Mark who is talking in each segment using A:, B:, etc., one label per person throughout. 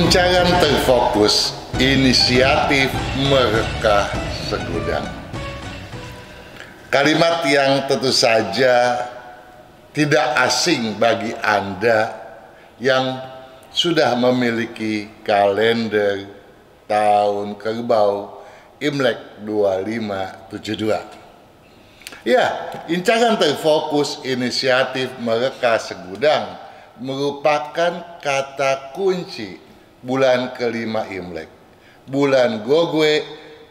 A: Incaran terfokus inisiatif merekah segudang. Kalimat yang tentu saja tidak asing bagi Anda yang sudah memiliki kalender tahun kerbau Imlek 2572. Ya, incaran terfokus inisiatif merekah segudang merupakan kata kunci bulan kelima Imlek, bulan Gogwe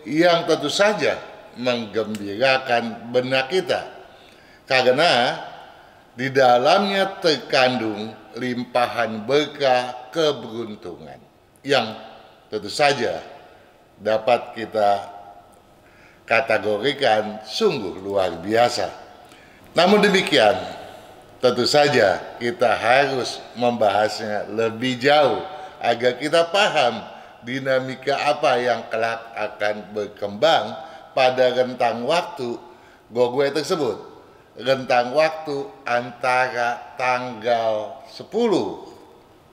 A: yang tentu saja menggembirakan benak kita karena di dalamnya terkandung limpahan berkah keberuntungan yang tentu saja dapat kita kategorikan sungguh luar biasa. Namun demikian, tentu saja kita harus membahasnya lebih jauh agar kita paham dinamika apa yang kelak akan berkembang pada rentang waktu Gogwe tersebut. Rentang waktu antara tanggal 10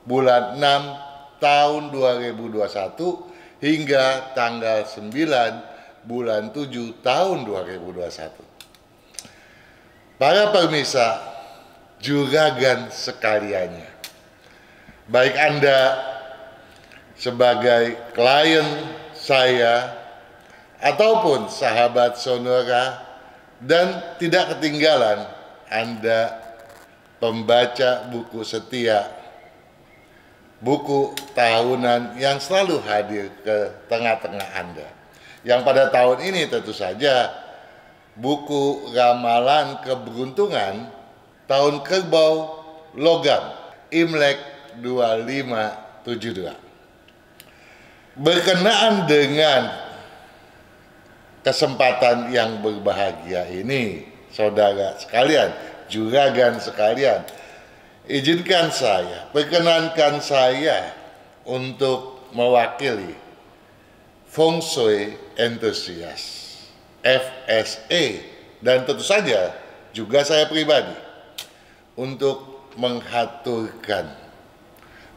A: bulan 6 tahun 2021 hingga tanggal 9 bulan 7 tahun 2021. Para pemirsa, juragan sekaliannya, baik Anda sebagai klien saya ataupun sahabat Sonora, dan tidak ketinggalan Anda pembaca buku setia, buku tahunan yang selalu hadir ke tengah-tengah Anda. Yang pada tahun ini tentu saja buku ramalan keberuntungan tahun kerbau logam Imlek 2572. Berkenaan dengan kesempatan yang berbahagia ini, saudara sekalian, juragan sekalian, izinkan saya, perkenankan saya untuk mewakili Feng Shui Enthusiast FSA, dan tentu saja juga saya pribadi untuk menghaturkan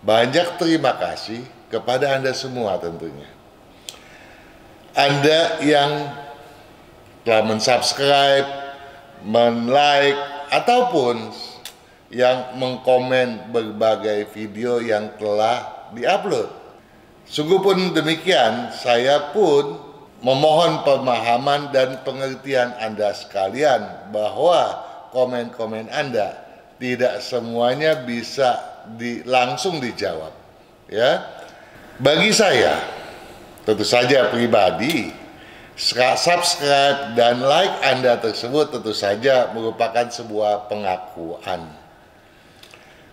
A: banyak terima kasih kepada Anda semua tentunya. Anda yang telah mensubscribe, men-like, ataupun yang mengkomen berbagai video yang telah diupload. Sungguh pun demikian, saya pun memohon pemahaman dan pengertian Anda sekalian bahwa komen-komen Anda tidak semuanya bisa langsung dijawab. Ya, bagi saya, tentu saja pribadi, subscribe dan like Anda tersebut tentu saja merupakan sebuah pengakuan,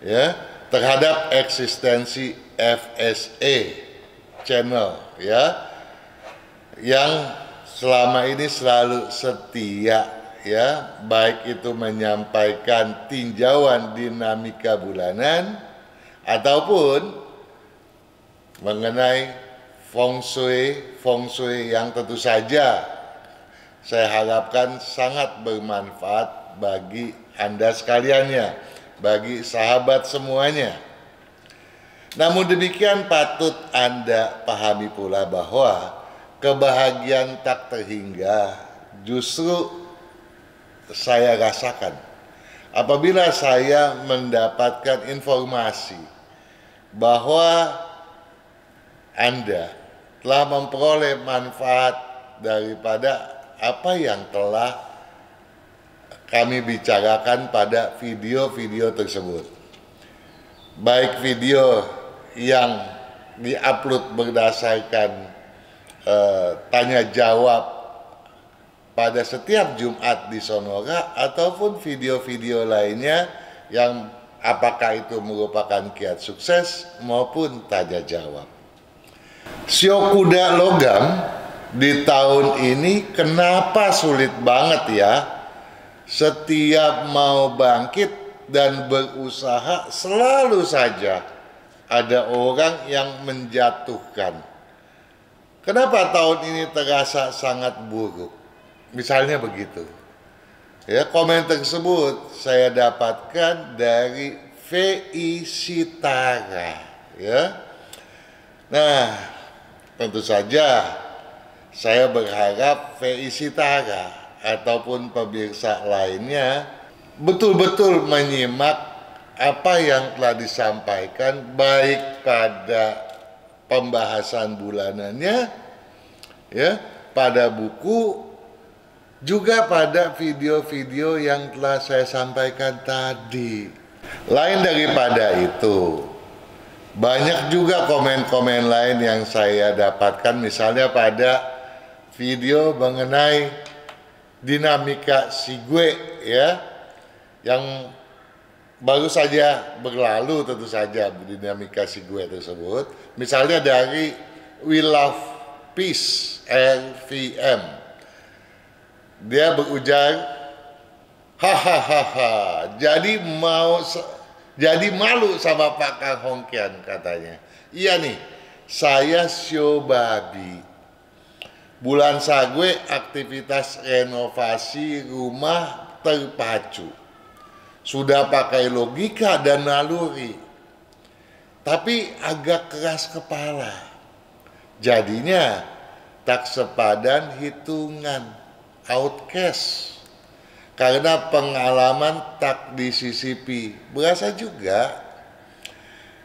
A: ya, terhadap eksistensi FSA channel, ya, yang selama ini selalu setia, ya, baik itu menyampaikan tinjauan dinamika bulanan ataupun mengenai feng shui yang tentu saja saya harapkan sangat bermanfaat bagi Anda sekaliannya, bagi sahabat semuanya. Namun demikian patut Anda pahami pula bahwa kebahagiaan tak terhingga justru saya rasakan apabila saya mendapatkan informasi bahwa Anda telah memperoleh manfaat daripada apa yang telah kami bicarakan pada video-video tersebut. Baik video yang diupload berdasarkan tanya jawab pada setiap Jumat di Sonora ataupun video-video lainnya yang apakah itu merupakan kiat sukses maupun tanya jawab. Sio kuda logam di tahun ini kenapa sulit banget ya? Setiap mau bangkit dan berusaha selalu saja ada orang yang menjatuhkan. Kenapa tahun ini terasa sangat buruk? Misalnya begitu. Ya, komen tersebut saya dapatkan dari VI Sitara, ya. Nah, tentu saja saya berharap VI Sitara ataupun pemirsa lainnya betul-betul menyimak apa yang telah disampaikan, baik pada pembahasan bulanannya, ya, pada buku, juga pada video-video yang telah saya sampaikan tadi. Lain daripada itu, banyak juga komen-komen lain yang saya dapatkan, misalnya pada video mengenai dinamika Sigwe, ya, yang baru saja berlalu, tentu saja dinamika Sigwe tersebut. Misalnya dari We Love Peace LVM, dia berujar, hahaha, jadi malu sama Pak Kang Hongkian, katanya. Iya nih, saya Sio Babi. Bulan Sagwe aktivitas renovasi rumah terpacu. Sudah pakai logika dan naluri, tapi agak keras kepala. Jadinya tak sepadan hitungan, outcast. Karena pengalaman tak disisipi. Berasa juga,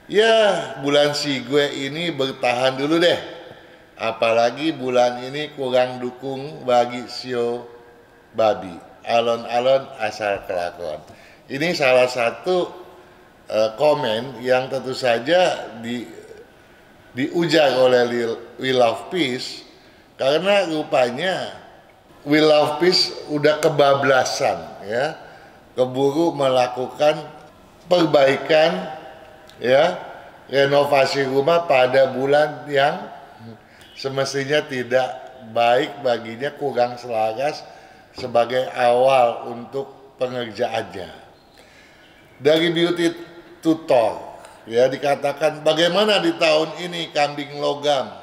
A: ya bulan Sigwe ini bertahan dulu deh. Apalagi bulan ini kurang dukung bagi Sio Babi. Alon-alon asal kelakon. Ini salah satu komen yang tentu saja diujar oleh We Love Peace, karena rupanya We Love Peace udah kebablasan, ya, keburu melakukan perbaikan, ya, renovasi rumah pada bulan yang semestinya tidak baik baginya, kurang selaras sebagai awal untuk pengerjaannya. Dari Beauty Tutor, ya, dikatakan bagaimana di tahun ini kambing logam.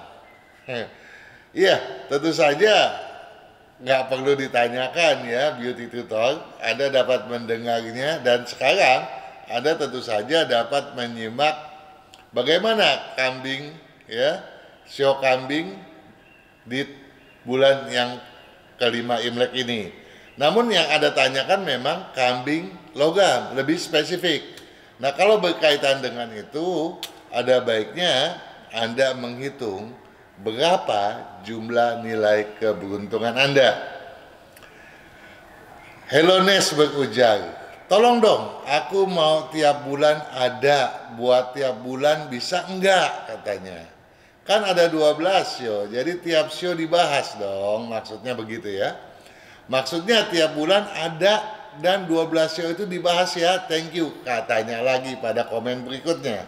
A: Iya, tentu saja nggak perlu ditanyakan, ya, Beauty Tutor, Anda dapat mendengarnya, dan sekarang Anda tentu saja dapat menyimak bagaimana kambing, ya, show kambing di bulan yang kelima Imlek ini. Namun yang Anda tanyakan memang kambing logam, lebih spesifik. Nah, kalau berkaitan dengan itu, ada baiknya Anda menghitung berapa jumlah nilai keberuntungan Anda. Helones berujar, tolong dong, aku mau tiap bulan ada, buat tiap bulan bisa enggak, katanya. Kan ada 12 show, jadi tiap show dibahas dong, maksudnya begitu, ya. Maksudnya tiap bulan ada dan 12 show itu dibahas, ya, thank you, katanya lagi pada komen berikutnya.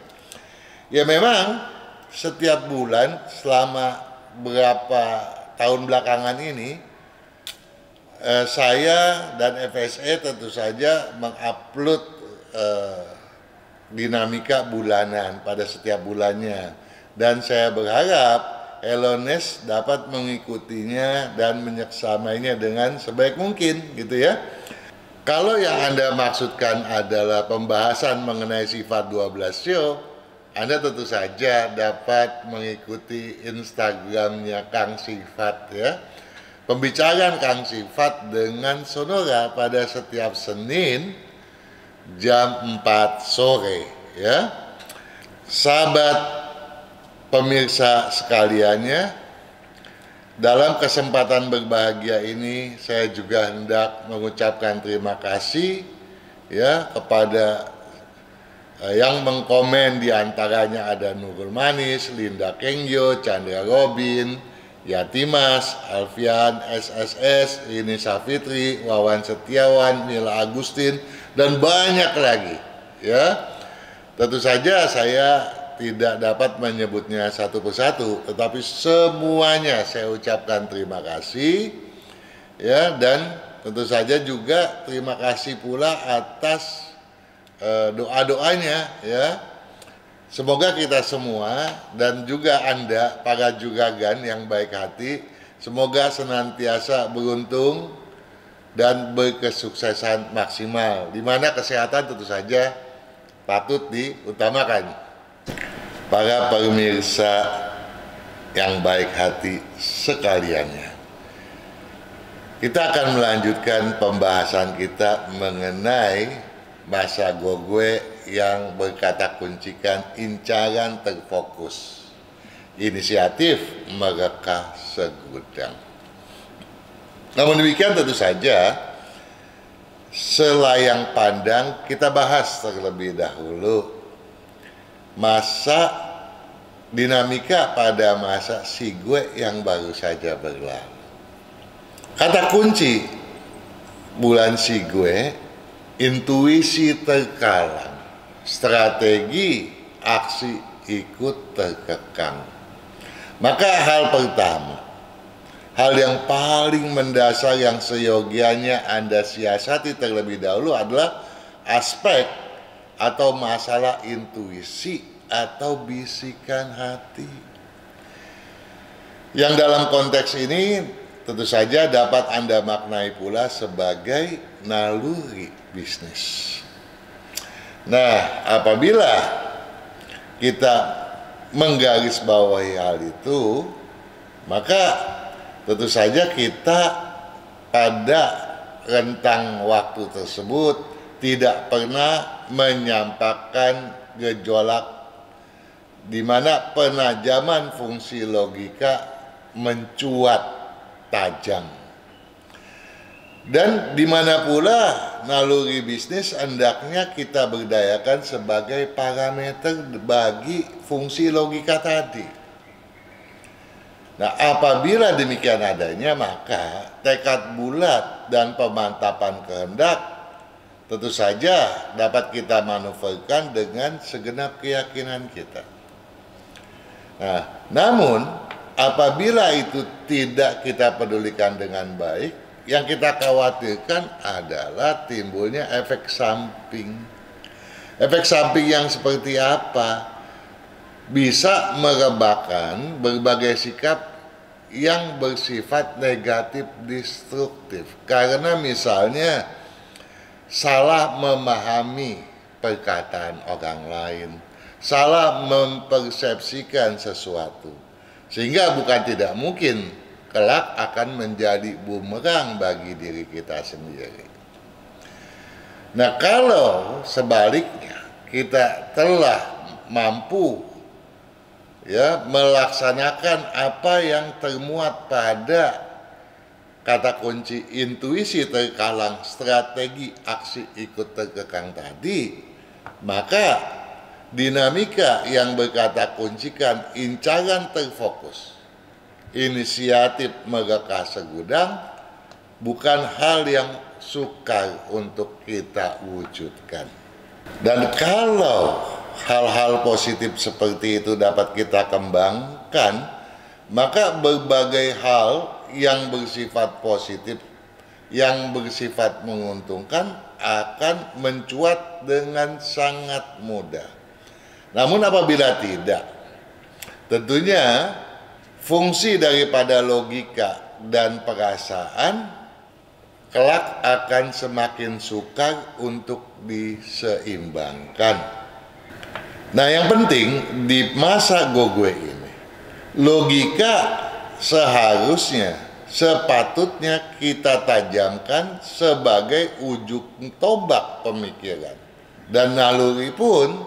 A: Ya memang setiap bulan selama berapa tahun belakangan ini, saya dan FSE tentu saja mengupload dinamika bulanan pada setiap bulannya. Dan saya berharap Elones dapat mengikutinya dan menyeksamainya dengan sebaik mungkin, gitu, ya. Kalau yang Anda maksudkan adalah pembahasan mengenai sifat 12 show, Anda tentu saja dapat mengikuti Instagramnya Kang Sifat, ya. Pembicaraan Kang Sifat dengan Sonora pada setiap Senin jam 4 sore, ya. Sahabat pemirsa sekaliannya, dalam kesempatan berbahagia ini saya juga hendak mengucapkan terima kasih, ya, kepada yang mengkomen, diantaranya ada Nurul Manis, Linda Kengyo, Chandra Robin, Yatimas, Alfian SSS, Rini Safitri, Wawan Setiawan, Nila Agustin, dan banyak lagi, ya. Tentu saja saya tidak dapat menyebutnya satu persatu, tetapi semuanya saya ucapkan terima kasih, ya, dan tentu saja juga terima kasih pula atas doa-doanya, ya. Semoga kita semua dan juga Anda para juragan yang baik hati, semoga senantiasa beruntung dan berkesuksesan maksimal, di mana kesehatan tentu saja patut diutamakan. Para pemirsa yang baik hati sekaliannya. Kita akan melanjutkan pembahasan kita mengenai masa Gogwe yang berkata kuncikan incaran terfokus, inisiatif mereka segudang. Namun demikian tentu saja selayang pandang kita bahas terlebih dahulu masa dinamika pada masa Sigwe yang baru saja berlalu. Kata kunci bulan Sigwe, intuisi terkalang, strategi aksi ikut terkekang. Maka hal pertama, hal yang paling mendasar yang seyogianya Anda siasati terlebih dahulu adalah aspek atau masalah intuisi atau bisikan hati. Yang dalam konteks ini tentu saja dapat Anda maknai pula sebagai naluri bisnis. Nah, apabila kita menggarisbawahi hal itu, maka tentu saja kita pada rentang waktu tersebut tidak pernah menyampaikan gejolak di mana penajaman fungsi logika mencuat tajam. Dan di mana pula naluri bisnis hendaknya kita berdayakan sebagai parameter bagi fungsi logika tadi. Nah, apabila demikian adanya, maka tekad bulat dan pemantapan kehendak tentu saja dapat kita manuverkan dengan segenap keyakinan kita. Nah, namun apabila itu tidak kita pedulikan dengan baik, yang kita khawatirkan adalah timbulnya efek samping. Efek samping yang seperti apa? Bisa merebakkan berbagai sikap yang bersifat negatif destruktif. Karena misalnya salah memahami perkataan orang lain, salah mempersepsikan sesuatu, sehingga bukan tidak mungkin kelak akan menjadi bumerang bagi diri kita sendiri. Nah, kalau sebaliknya kita telah mampu melaksanakan apa yang termuat pada kata kunci intuisi terkalang, strategi aksi ikut terkekang tadi, maka dinamika yang berkata kuncikan incaran terfokus, inisiatif mereka segudang bukan hal yang sukar untuk kita wujudkan. Dan kalau hal-hal positif seperti itu dapat kita kembangkan, maka berbagai hal yang bersifat positif, yang bersifat menguntungkan akan mencuat dengan sangat mudah. Namun apabila tidak, tentunya fungsi daripada logika dan perasaan kelak akan semakin sukar untuk diseimbangkan. Nah, yang penting di masa Gogwe ini, logika seharusnya, sepatutnya kita tajamkan sebagai ujung tombak pemikiran. Dan naluri pun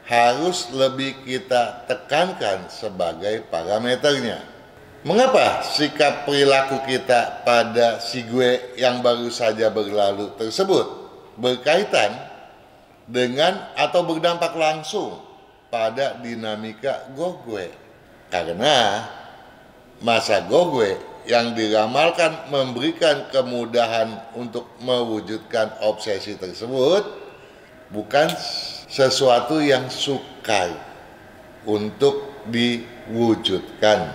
A: harus lebih kita tekankan sebagai parameternya. Mengapa sikap perilaku kita pada Sigwe yang baru saja berlalu tersebut berkaitan dengan atau berdampak langsung pada dinamika Gogwe? Karena masa Gogwe yang diramalkan memberikan kemudahan untuk mewujudkan obsesi tersebut bukan sesuatu yang sukar untuk diwujudkan,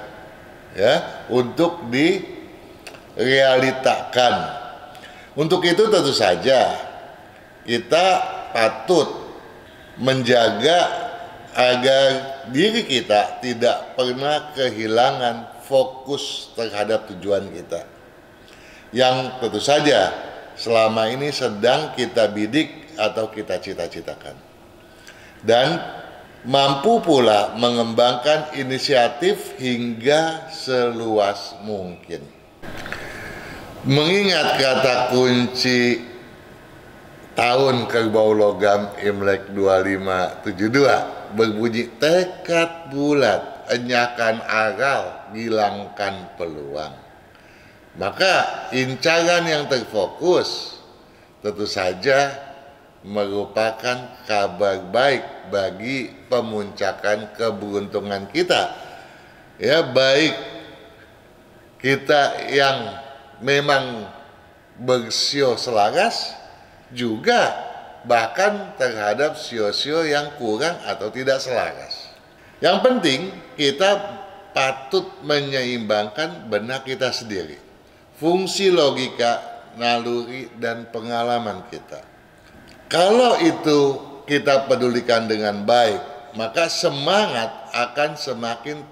A: untuk direalitakan. Untuk itu tentu saja kita patut menjaga agar diri kita tidak pernah kehilangan fokus terhadap tujuan kita, yang tentu saja selama ini sedang kita bidik atau kita cita-citakan. Dan mampu pula mengembangkan inisiatif hingga seluas mungkin. Mengingat kata kunci tahun kerbau logam Imlek 2572 berbunyi tekad bulat, enyahkan akal, hilangkan peluang. Maka incaran yang terfokus tentu saja merupakan kabar baik bagi pemuncakan keberuntungan kita. Ya, baik kita yang memang bersio selaras, juga bahkan terhadap sio-sio yang kurang atau tidak selaras. Yang penting kita patut menyeimbangkan benak kita sendiri, fungsi logika, naluri, dan pengalaman kita. Kalau itu kita pedulikan dengan baik, maka semangat akan semakin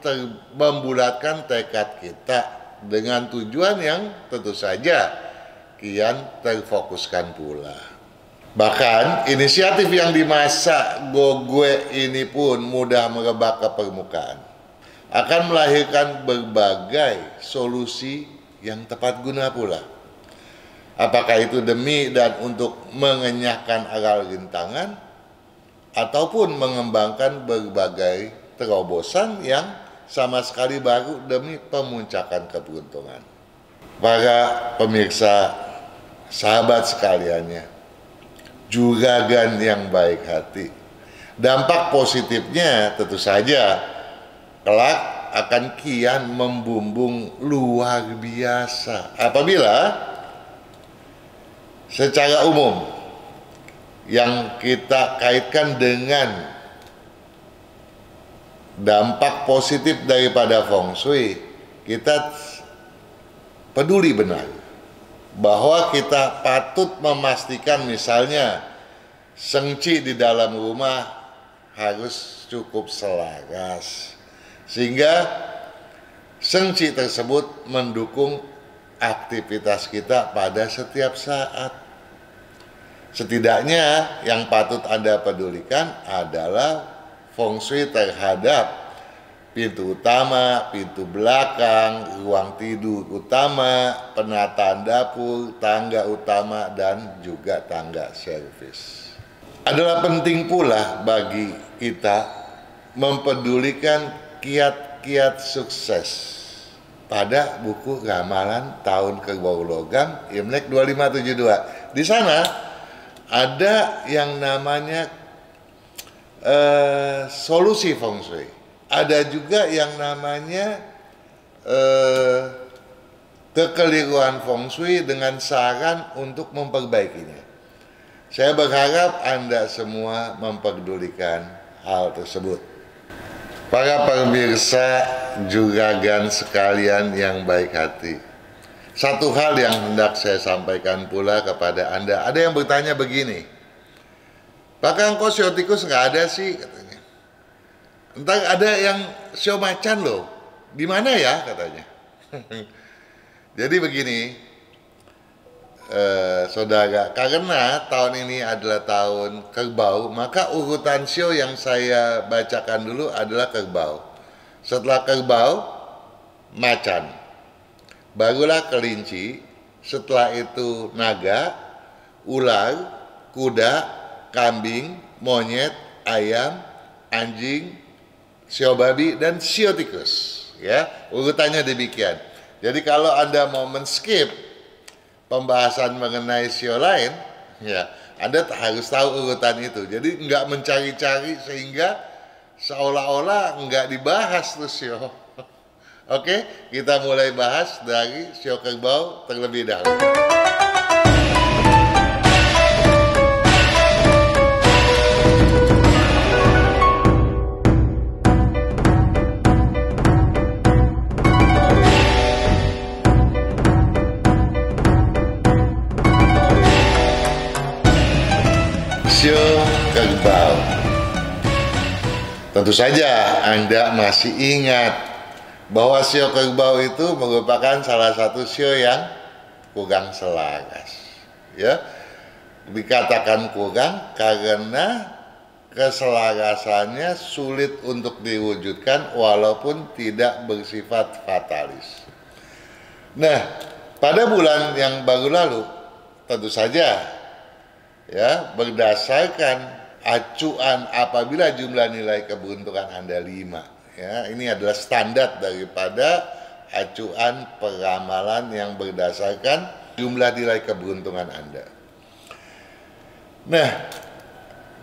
A: membulatkan tekad kita dengan tujuan yang tentu saja kian terfokuskan pula. Bahkan inisiatif yang di masa gogue ini pun mudah merebak ke permukaan, akan melahirkan berbagai solusi yang tepat guna pula. Apakah itu demi dan untuk mengenyahkan akal rintangan, ataupun mengembangkan berbagai terobosan yang sama sekali baru demi pemuncakan keberuntungan. Para pemirsa, sahabat sekaliannya, juragan yang baik hati, dampak positifnya tentu saja kelak akan kian membumbung luar biasa apabila secara umum yang kita kaitkan dengan dampak positif daripada feng shui, kita peduli benar bahwa kita patut memastikan misalnya sengci di dalam rumah harus cukup selaras, sehingga sengci tersebut mendukung aktivitas kita pada setiap saat. Setidaknya yang patut Anda pedulikan adalah feng shui terhadap pintu utama, pintu belakang, ruang tidur utama, penataan dapur, tangga utama, dan juga tangga servis. Adalah penting pula bagi kita mempedulikan kiat-kiat sukses pada buku ramalan tahun kerbau logam Imlek 2572. Di sana ada yang namanya solusi feng shui. Ada juga yang namanya kekeliruan feng shui dengan saran untuk memperbaikinya. Saya berharap Anda semua mempedulikan hal tersebut. Para pemirsa juragan sekalian yang baik hati, satu hal yang hendak saya sampaikan pula kepada Anda. Ada yang bertanya begini, Pak Kang, kok sio tikus nggak ada sih, katanya. Entar ada yang sio macan loh, di mana ya, katanya. Jadi begini, saudara, karena tahun ini adalah tahun kerbau, maka urutan sio yang saya bacakan dulu adalah kerbau. Setelah kerbau, macan, barulah kelinci, setelah itu naga, ular, kuda, kambing, monyet, ayam, anjing, sio babi, dan sio tikus. Ya, urutannya demikian. Jadi kalau Anda mau men-skip pembahasan mengenai sio lain, ya Anda harus tahu urutan itu. Jadi nggak mencari-cari sehingga seolah-olah nggak dibahas tuh sio. Oke, kita mulai bahas dari sio kerbau terlebih dahulu. Sio kerbau. Tentu saja Anda masih ingat bahwa sio kerbau itu merupakan salah satu sio yang kurang selaras. Ya, dikatakan kurang karena keselarasannya sulit untuk diwujudkan walaupun tidak bersifat fatalis. Nah, pada bulan yang baru lalu, tentu saja ya berdasarkan acuan apabila jumlah nilai keberuntungan Anda 5, ya ini adalah standar daripada acuan peramalan yang berdasarkan jumlah nilai keberuntungan Anda. Nah,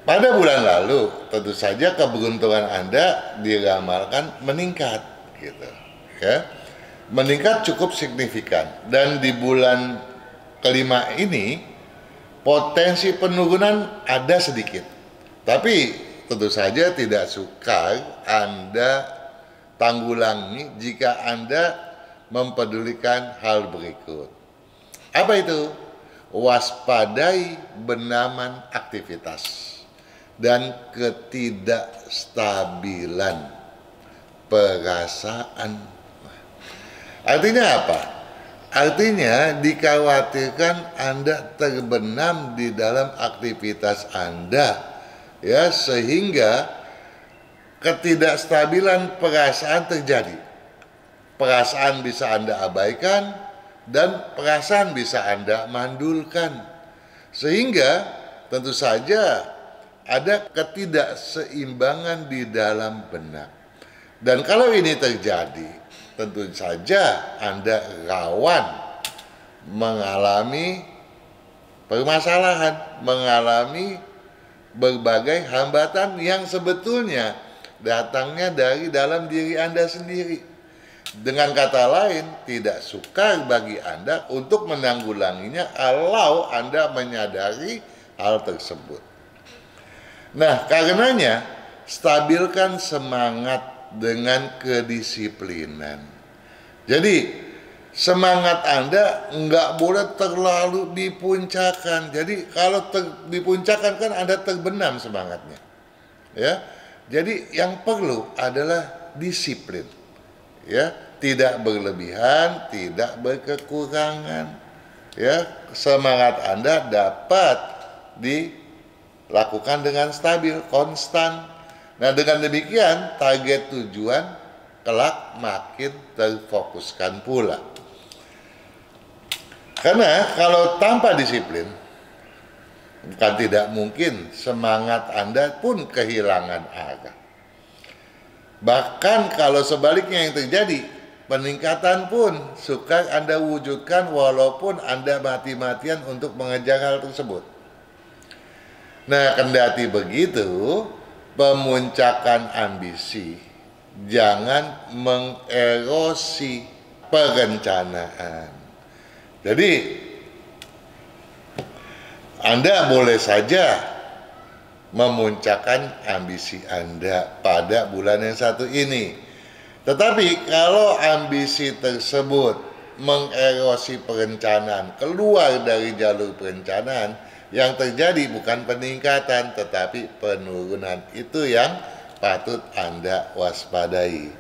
A: pada bulan lalu tentu saja keberuntungan Anda diramalkan meningkat gitu ya. Meningkat cukup signifikan, dan di bulan kelima ini potensi penurunan ada sedikit. Tapi tentu saja tidak sukar Anda tanggulangi jika Anda mempedulikan hal berikut. Apa itu? Waspadai benaman aktivitas dan ketidakstabilan perasaan. Artinya apa? Artinya dikhawatirkan Anda terbenam di dalam aktivitas Anda, ya, sehingga ketidakstabilan perasaan terjadi. Perasaan bisa Anda abaikan dan perasaan bisa Anda mandulkan, sehingga tentu saja ada ketidakseimbangan di dalam benak. Dan kalau ini terjadi, tentu saja Anda rawan mengalami permasalahan, mengalami berbagai hambatan yang sebetulnya datangnya dari dalam diri Anda sendiri. Dengan kata lain, tidak sukar bagi Anda untuk menanggulanginya kalau Anda menyadari hal tersebut. Nah, karenanya stabilkan semangat dengan kedisiplinan. Jadi semangat Anda nggak boleh terlalu dipuncakkan. Jadi kalau dipuncakkan kan Anda terbenam semangatnya, ya. Jadi yang perlu adalah disiplin, ya, tidak berlebihan, tidak berkekurangan, ya. Semangat Anda dapat dilakukan dengan stabil, konstan. Nah, dengan demikian target tujuan kelak makin terfokuskan pula. Karena kalau tanpa disiplin, bukan tidak mungkin semangat Anda pun kehilangan arah. Bahkan kalau sebaliknya yang terjadi, peningkatan pun sukar Anda wujudkan walaupun Anda mati-matian untuk mengejar hal tersebut. Nah, kendati begitu, pemuncakan ambisi jangan mengerosi perencanaan. Jadi Anda boleh saja memuncakkan ambisi Anda pada bulan yang satu ini. Tetapi kalau ambisi tersebut mengerosi perencanaan, keluar dari jalur perencanaan, yang terjadi bukan peningkatan tetapi penurunan. Itu yang patut Anda waspadai.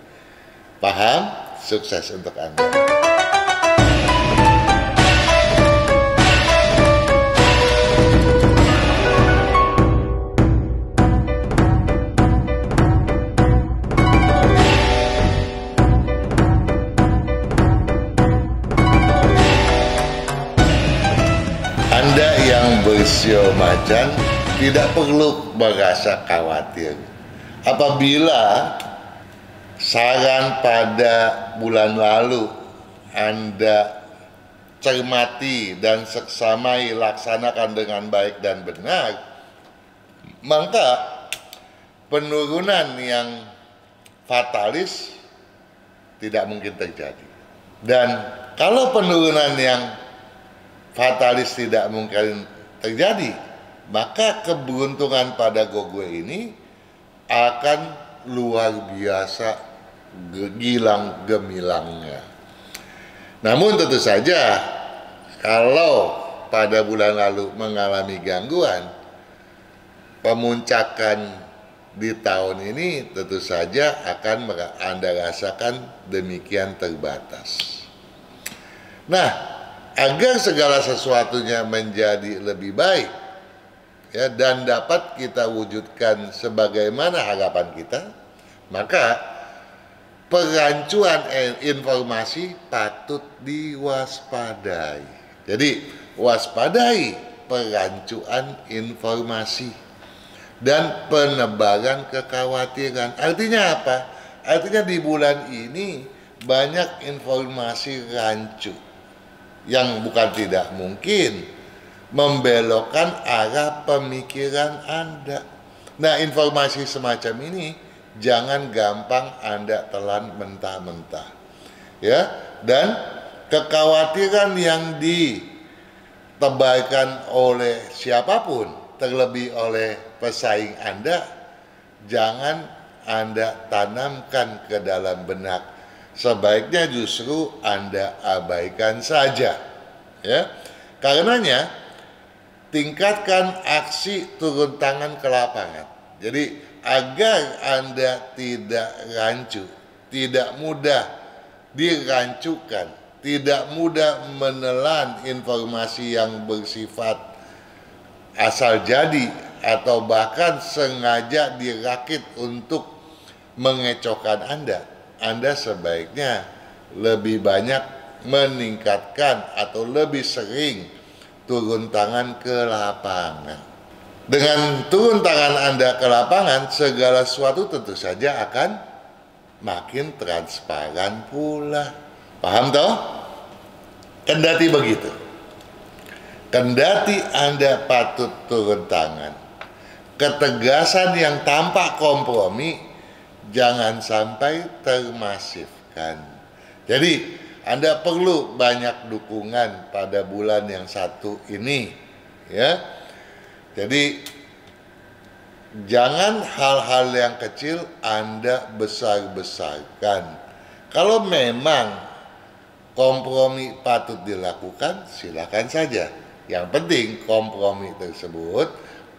A: Paham? Sukses untuk Anda. Anda yang bersio macan tidak perlu merasa khawatir apabila saran pada bulan lalu Anda cermati dan seksamai laksanakan dengan baik dan benar, maka penurunan yang fatalis tidak mungkin terjadi. Dan kalau penurunan yang fatalis tidak mungkin terjadi, maka keberuntungan pada Gogwe ini akan luar biasa gilang gemilangnya. Namun tentu saja kalau pada bulan lalu mengalami gangguan, pemuncakan di tahun ini tentu saja akan Anda rasakan demikian terbatas. Nah, agar segala sesuatunya menjadi lebih baik, ya, dan dapat kita wujudkan sebagaimana harapan kita, maka perancuan informasi patut diwaspadai. Jadi waspadai perancuan informasi dan penebaran kekhawatiran. Artinya apa? Artinya di bulan ini banyak informasi rancu yang bukan tidak mungkin membelokkan arah pemikiran Anda. Nah, informasi semacam ini jangan gampang Anda telan mentah-mentah. Ya, dan kekhawatiran yang ditebarkan oleh siapapun, terlebih oleh pesaing Anda, jangan Anda tanamkan ke dalam benak. Sebaiknya justru Anda abaikan saja. Ya. Karenanya tingkatkan aksi turun tangan ke lapangan. Jadi agar Anda tidak rancu, tidak mudah dirancukan, tidak mudah menelan informasi yang bersifat asal jadi atau bahkan sengaja dirakit untuk mengecohkan Anda sebaiknya lebih banyak meningkatkan atau lebih sering turun tangan ke lapangan. Dengan turun tangan Anda ke lapangan, segala sesuatu tentu saja akan makin transparan pula. Paham toh? Kendati begitu, kendati Anda patut turun tangan, ketegasan yang tampak kompromi jangan sampai termasifkan. Jadi Anda perlu banyak dukungan pada bulan yang satu ini, ya. Jadi jangan hal-hal yang kecil Anda besar-besarkan. Kalau memang kompromi patut dilakukan, silakan saja. Yang penting kompromi tersebut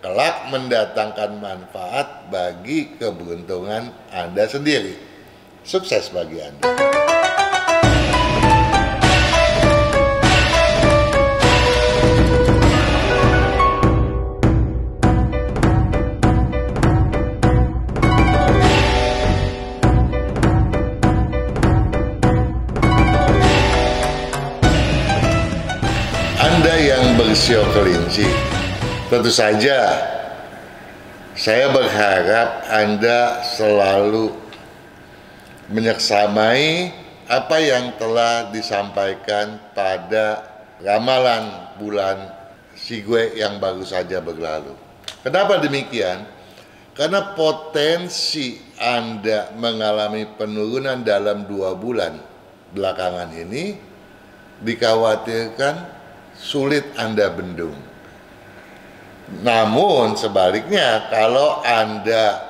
A: kelak mendatangkan manfaat bagi keberuntungan Anda sendiri. Sukses bagi Anda. Anda yang bersio kelinci, tentu saja saya berharap Anda selalu menyeksamai apa yang telah disampaikan pada ramalan bulan Sigwe yang baru saja berlalu. Kenapa demikian? Karena potensi Anda mengalami penurunan dalam 2 bulan belakangan ini dikhawatirkan sulit Anda bendung. Namun sebaliknya, kalau Anda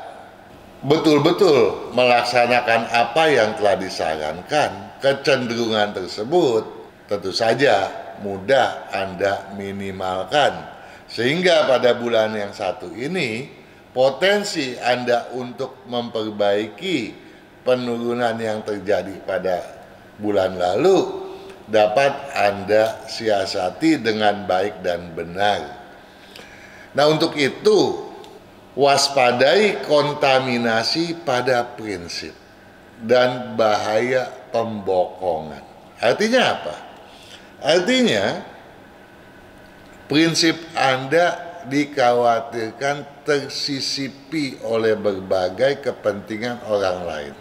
A: betul-betul melaksanakan apa yang telah disarankan, kecenderungan tersebut tentu saja mudah Anda minimalkan. Sehingga pada bulan yang satu ini, potensi Anda untuk memperbaiki penurunan yang terjadi pada bulan lalu dapat Anda siasati dengan baik dan benar. Nah, untuk itu waspadai kontaminasi pada prinsip dan bahaya pembokongan. Artinya apa? Artinya prinsip Anda dikhawatirkan tersisipi oleh berbagai kepentingan orang lain,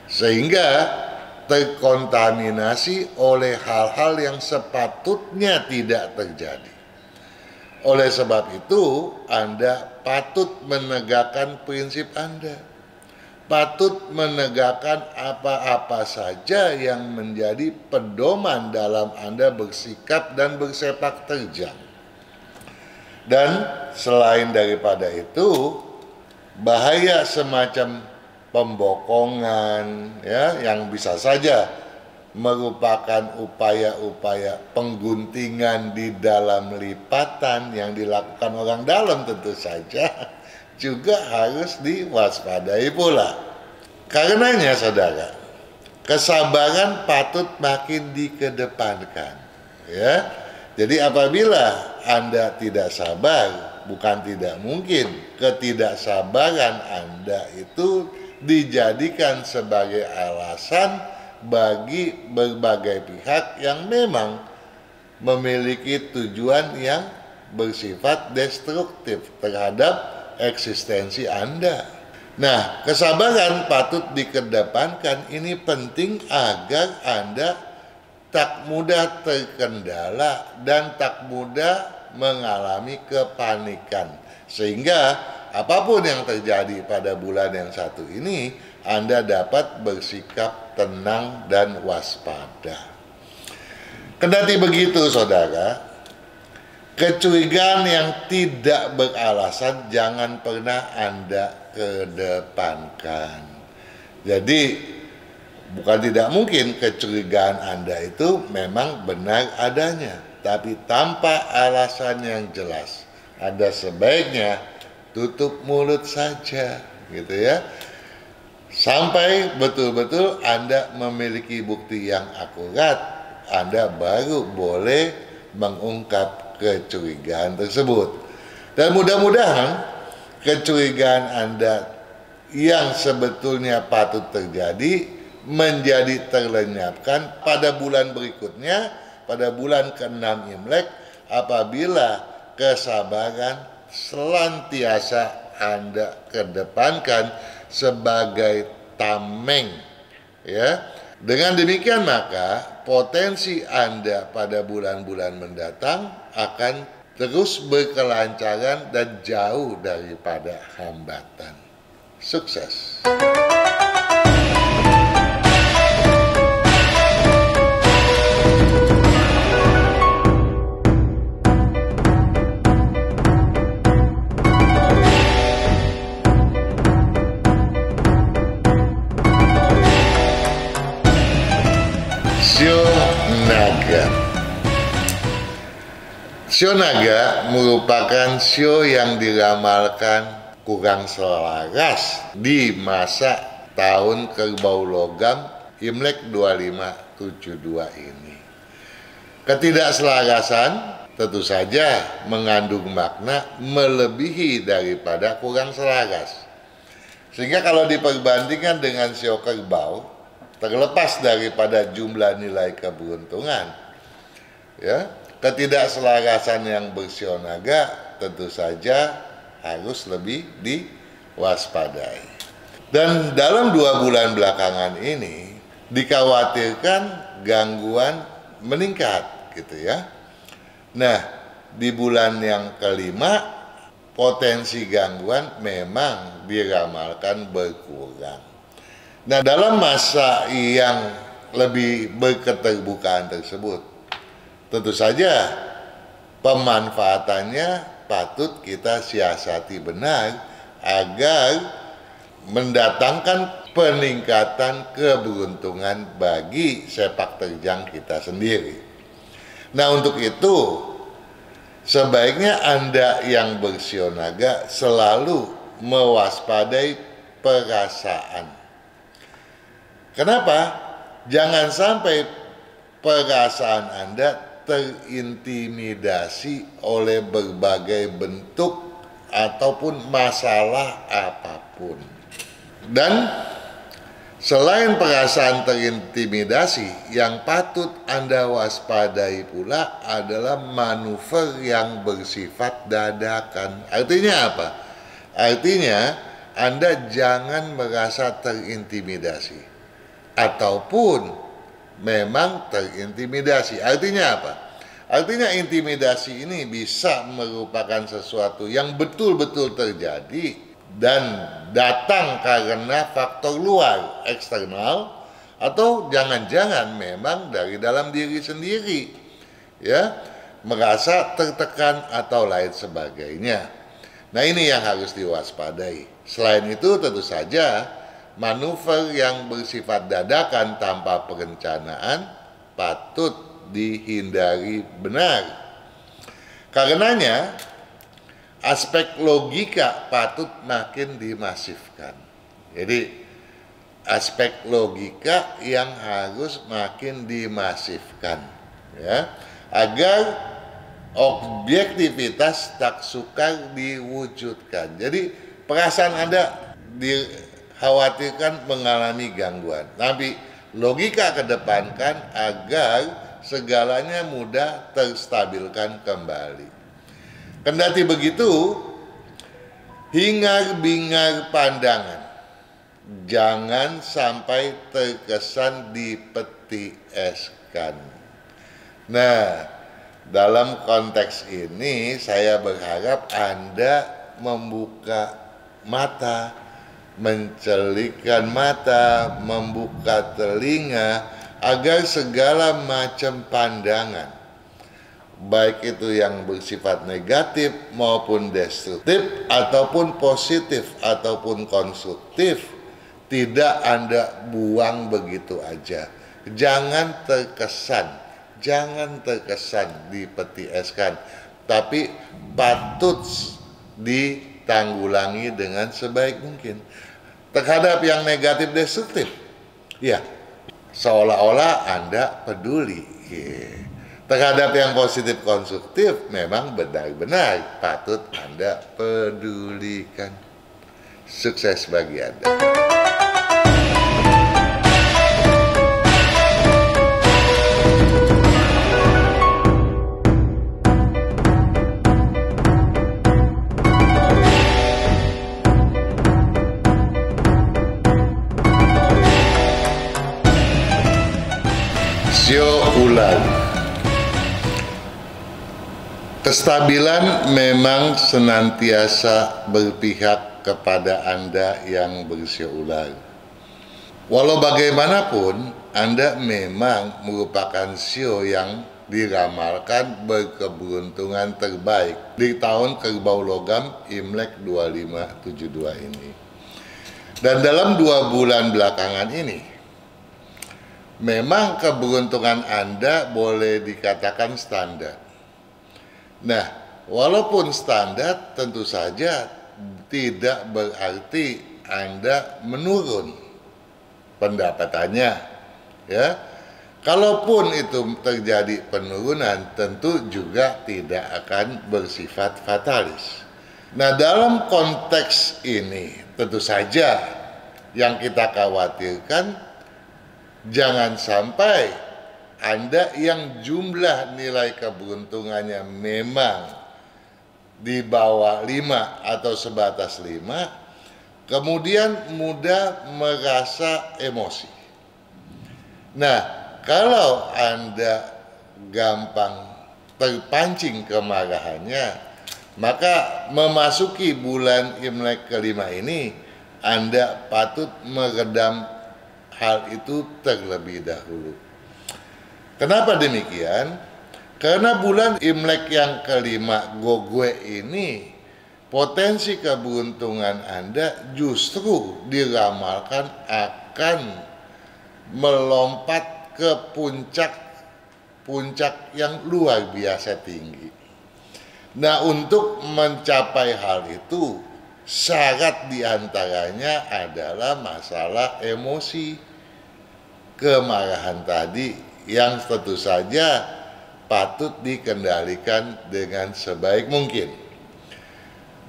A: sehingga terkontaminasi oleh hal-hal yang sepatutnya tidak terjadi. Oleh sebab itu, Anda patut menegakkan prinsip Anda. Patut menegakkan apa-apa saja yang menjadi pedoman dalam Anda bersikap dan bersepak terjang. Dan selain daripada itu, bahaya semacam pembokongan, ya, yang bisa saja merupakan upaya-upaya pengguntingan di dalam lipatan yang dilakukan orang dalam, tentu saja juga harus diwaspadai pula. Karenanya saudara, kesabaran patut makin dikedepankan, ya. Jadi apabila Anda tidak sabar, bukan tidak mungkin ketidaksabaran Anda itu dijadikan sebagai alasan bagi berbagai pihak yang memang memiliki tujuan yang bersifat destruktif terhadap eksistensi Anda. Nah, kesabaran patut dikedepankan. Ini penting agar Anda tak mudah terkendala dan tak mudah mengalami kepanikan, sehingga apapun yang terjadi pada bulan yang satu ini Anda dapat bersikap tenang dan waspada. Kendati begitu saudara, kecurigaan yang tidak beralasan jangan pernah Anda kedepankan. Jadi bukan tidak mungkin kecurigaan Anda itu memang benar adanya, tapi tanpa alasan yang jelas. Anda sebaiknya tutup mulut saja, gitu ya. Sampai betul-betul Anda memiliki bukti yang akurat, Anda baru boleh mengungkap kecurigaan tersebut. Dan mudah-mudahan kecurigaan Anda yang sebetulnya patut terjadi menjadi terlenyapkan pada bulan berikutnya, pada bulan ke-6 Imlek, apabila kesabaran senantiasa Anda kedepankan sebagai tameng, ya. Dengan demikian maka potensi Anda pada bulan-bulan mendatang akan terus berkelancaran dan jauh daripada hambatan. Sukses. Shio Naga. Shio Naga merupakan shio yang diramalkan kurang selaras di masa tahun kerbau logam Imlek 2572 ini. Ketidakselarasan tentu saja mengandung makna melebihi daripada kurang selaras. Sehingga kalau diperbandingkan dengan shio kerbau, terlepas daripada jumlah nilai keberuntungan, ya, ketidakselarasan yang bersio naga tentu saja harus lebih diwaspadai. Dan dalam 2 bulan belakangan ini dikhawatirkan gangguan meningkat, gitu ya. Nah, di bulan yang kelima potensi gangguan memang diramalkan berkurang. Nah, dalam masa yang lebih berketerbukaan tersebut, tentu saja pemanfaatannya patut kita siasati benar agar mendatangkan peningkatan keberuntungan bagi sepak terjang kita sendiri. Nah, untuk itu sebaiknya Anda yang bersio naga selalu mewaspadai perasaan. Kenapa? Jangan sampai perasaan Anda terintimidasi oleh berbagai bentuk ataupun masalah apapun. Dan selain perasaan terintimidasi, yang patut Anda waspadai pula adalah manuver yang bersifat dadakan. Artinya apa? Artinya Anda jangan merasa terintimidasi ataupun memang terintimidasi. Artinya apa? Artinya intimidasi ini bisa merupakan sesuatu yang betul-betul terjadi dan datang karena faktor luar, eksternal, atau jangan-jangan memang dari dalam diri sendiri, ya, merasa tertekan atau lain sebagainya. Nah, ini yang harus diwaspadai. Selain itu tentu saja manuver yang bersifat dadakan tanpa perencanaan patut dihindari benar. Karenanya, aspek logika patut makin dimasifkan. Jadi, aspek logika yang harus makin dimasifkan, ya, agar objektivitas tak sukar diwujudkan. Jadi perasaan Anda dikhawatirkan mengalami gangguan, tapi logika kedepankan agar segalanya mudah terstabilkan kembali. Kendati begitu, hingar-bingar pandangan jangan sampai terkesan dipeti eskan. Nah, dalam konteks ini saya berharap Anda membuka mata, mencelikkan mata, membuka telinga agar segala macam pandangan, baik itu yang bersifat negatif maupun destruktif, ataupun positif ataupun konstruktif, tidak Anda buang begitu aja. Jangan terkesan dipeti eskan, tapi patut ditanggulangi dengan sebaik mungkin. Terhadap yang negatif destruktif, ya seolah-olah Anda peduli. Terhadap yang positif konstruktif, memang benar-benar patut Anda pedulikan. Sukses bagi Anda. Sio ular. Kestabilan memang senantiasa berpihak kepada Anda yang bersio ular. Walau bagaimanapun, Anda memang merupakan sio yang diramalkan berkeberuntungan terbaik di tahun kerbau logam Imlek 2572 ini. Dan dalam 2 bulan belakangan ini, memang keberuntungan Anda boleh dikatakan standar. Nah, walaupun standar tentu saja tidak berarti Anda menurun pendapatannya, ya. Kalaupun itu terjadi penurunan, tentu juga tidak akan bersifat fatalis. Nah, dalam konteks ini tentu saja yang kita khawatirkan, jangan sampai Anda yang jumlah nilai keberuntungannya memang di bawah 5 atau sebatas 5, kemudian mudah merasa emosi. Nah, kalau Anda gampang terpancing kemarahannya, maka memasuki bulan Imlek kelima ini, Anda patut meredam hal itu terlebih dahulu. Kenapa demikian? Karena bulan Imlek yang kelima Gogwe ini, potensi keberuntungan Anda justru diramalkan akan melompat ke puncak yang luar biasa tinggi. Nah, untuk mencapai hal itu, syarat diantaranya adalah masalah emosi, kemarahan tadi, yang tentu saja patut dikendalikan dengan sebaik mungkin.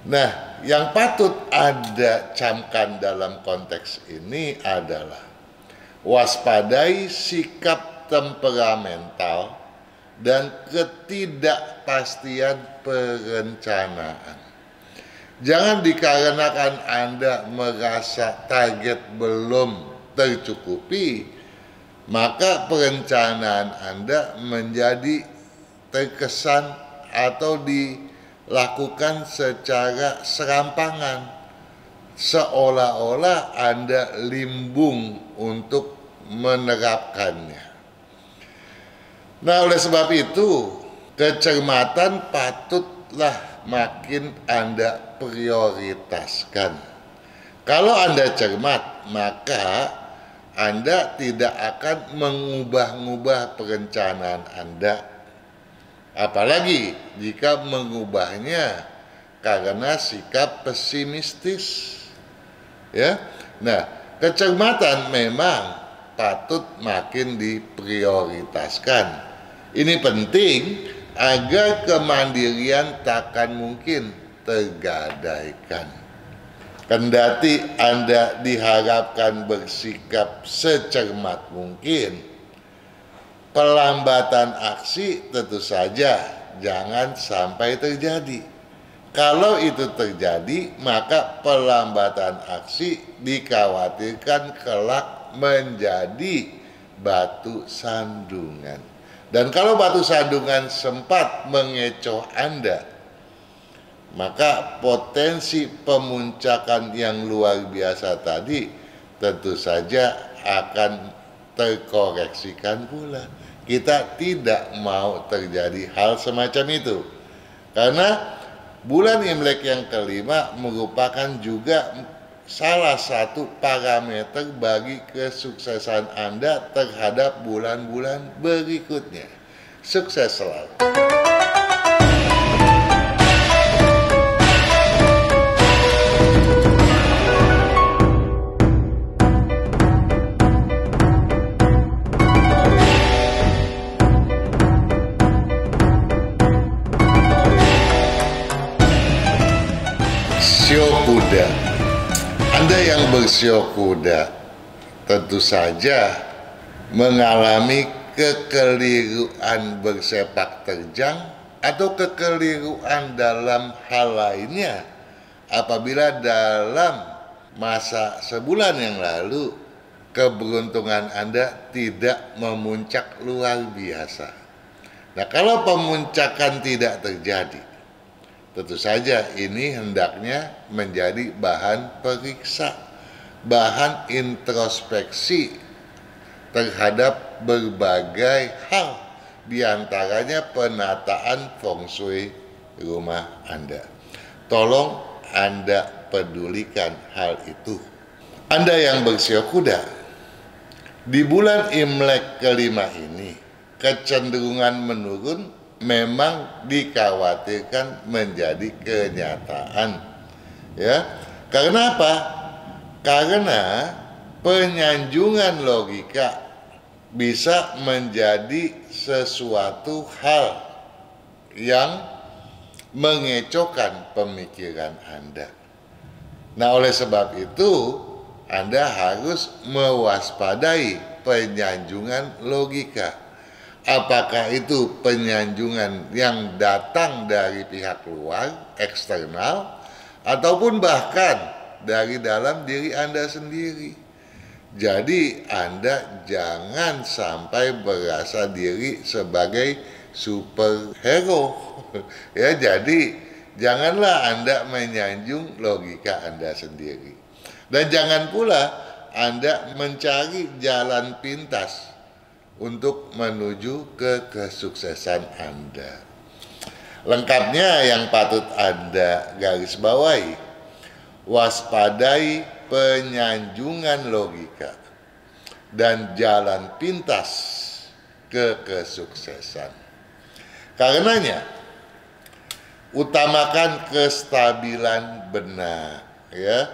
A: Nah, yang patut Anda camkan dalam konteks ini adalah waspadai sikap temperamental dan ketidakpastian perencanaan. Jangan dikarenakan Anda merasa target belum tercukupi, maka perencanaan Anda menjadi terkesan atau dilakukan secara serampangan, seolah-olah Anda limbung untuk menerapkannya. Nah, oleh sebab itu, kecermatan patutlah makin Anda prioritaskan. Kalau Anda cermat, maka Anda tidak akan mengubah-ubah perencanaan Anda. Apalagi jika mengubahnya karena sikap pesimistis. Ya. Nah, kecermatan memang patut makin diprioritaskan. Ini penting agar kemandirian takkan mungkin tergadaikan. Kendati Anda diharapkan bersikap secermat mungkin, pelambatan aksi tentu saja jangan sampai terjadi. Kalau itu terjadi, maka pelambatan aksi dikhawatirkan kelak menjadi batu sandungan. Dan kalau batu sandungan sempat mengecoh Anda, maka potensi pemuncakan yang luar biasa tadi tentu saja akan terkoreksikan pula. Kita tidak mau terjadi hal semacam itu. Karena bulan Imlek yang kelima merupakan juga salah satu parameter bagi kesuksesan Anda terhadap bulan-bulan berikutnya. Sukses selalu. Sio kuda. Anda yang bersio kuda tentu saja mengalami kekeliruan bersepak terjang atau kekeliruan dalam hal lainnya apabila dalam masa sebulan yang lalu keberuntungan Anda tidak memuncak luar biasa. Nah, kalau pemuncakan tidak terjadi, tentu saja ini hendaknya menjadi bahan periksa, bahan introspeksi terhadap berbagai hal, diantaranya penataan feng shui rumah Anda. Tolong Anda pedulikan hal itu. Anda yang bersio kuda, di bulan Imlek kelima ini kecenderungan menurun memang dikhawatirkan menjadi kenyataan, ya. Karena apa? Karena penyanjungan logika bisa menjadi sesuatu hal yang mengecohkan pemikiran Anda. Nah, oleh sebab itu Anda harus mewaspadai penyanjungan logika. Apakah itu penyanjungan yang datang dari pihak luar, eksternal, ataupun bahkan dari dalam diri Anda sendiri. Jadi Anda jangan sampai berasa diri sebagai superhero. Ya, jadi janganlah Anda menyanjung logika Anda sendiri. Dan jangan pula Anda mencari jalan pintas untuk menuju ke kesuksesan Anda. Lengkapnya yang patut Anda garis bawahi, waspadai penyanjungan logika dan jalan pintas ke kesuksesan. Karenanya, utamakan kestabilan benak, ya.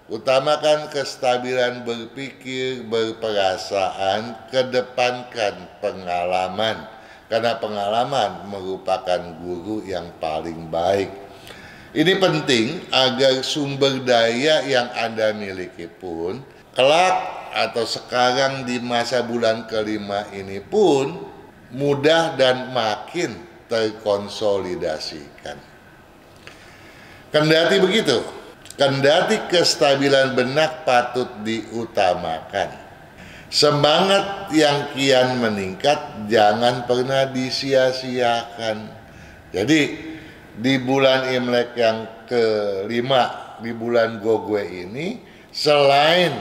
A: Utamakan kestabilan berpikir, berperasaan, kedepankan pengalaman. Karena pengalaman merupakan guru yang paling baik. Ini penting agar sumber daya yang Anda miliki pun, kelak atau sekarang di masa bulan kelima ini pun, mudah dan makin terkonsolidasikan. Kendati begitu, kendati kestabilan benak patut diutamakan, semangat yang kian meningkat jangan pernah disia-siakan. Jadi di bulan Imlek yang kelima, di bulan Gogwe ini, selain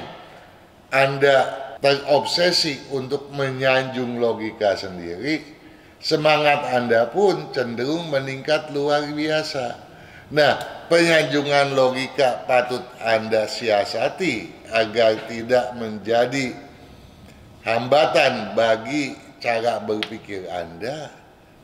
A: Anda terobsesi untuk menyanjung logika sendiri, semangat Anda pun cenderung meningkat luar biasa. Nah, penyanjungan logika patut Anda siasati agar tidak menjadi hambatan bagi cara berpikir Anda.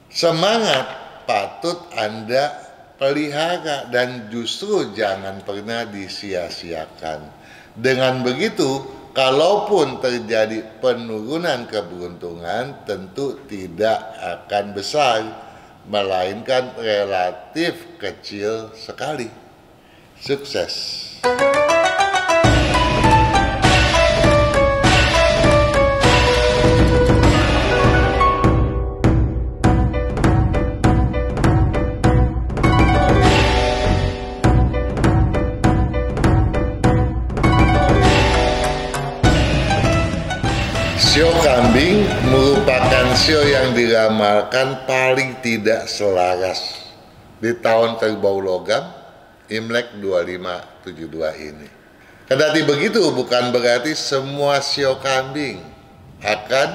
A: Semangat patut Anda pelihara dan justru jangan pernah disia-siakan. Dengan begitu, kalaupun terjadi penurunan keberuntungan tentu tidak akan besar. melainkan relatif kecil sekali. Sukses. Sio kambing merupakan sio yang diramalkan paling tidak selaras di tahun kerbau logam Imlek 2572 ini. Kendati begitu, bukan berarti semua sio kambing akan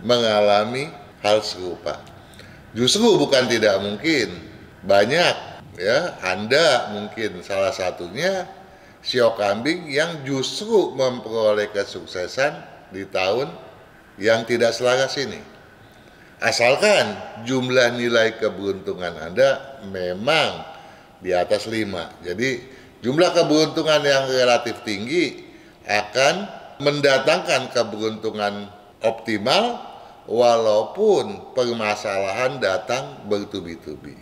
A: mengalami hal serupa. Justru bukan tidak mungkin, banyak ya, Anda mungkin salah satunya sio kambing yang justru memperoleh kesuksesan di tahun yang tidak selaras ini. Asalkan jumlah nilai keberuntungan Anda memang di atas 5. Jadi jumlah keberuntungan yang relatif tinggi akan mendatangkan keberuntungan optimal walaupun permasalahan datang bertubi-tubi.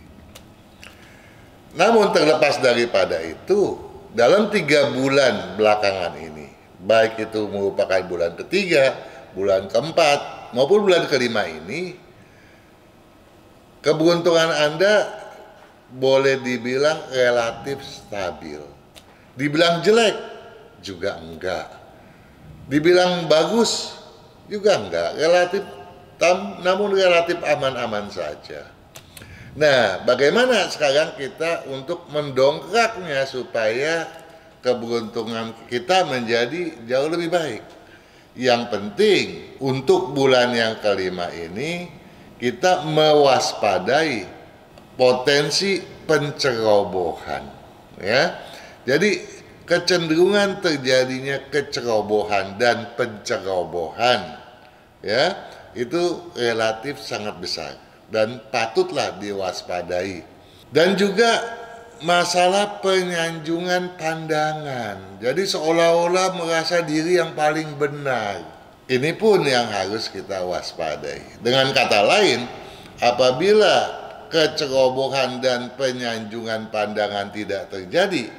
A: Namun terlepas daripada itu, dalam 3 bulan belakangan ini, baik itu merupakan bulan ketiga, bulan keempat, maupun bulan kelima ini, keberuntungan Anda boleh dibilang relatif stabil. Dibilang jelek juga enggak. Dibilang bagus juga enggak. Namun relatif aman-aman saja. Nah, bagaimana sekarang kita untuk mendongkraknya supaya keberuntungan kita menjadi jauh lebih baik? Yang penting untuk bulan yang kelima ini kita mewaspadai potensi pencerobohan, ya. Jadi kecenderungan terjadinya kecerobohan dan pencerobohan, ya, itu relatif sangat besar dan patutlah diwaspadai. Dan juga masalah penyanjungan pandangan. Jadi seolah-olah merasa diri yang paling benar. Ini pun yang harus kita waspadai. Dengan kata lain, apabila kecerobohan dan penyanjungan pandangan tidak terjadi,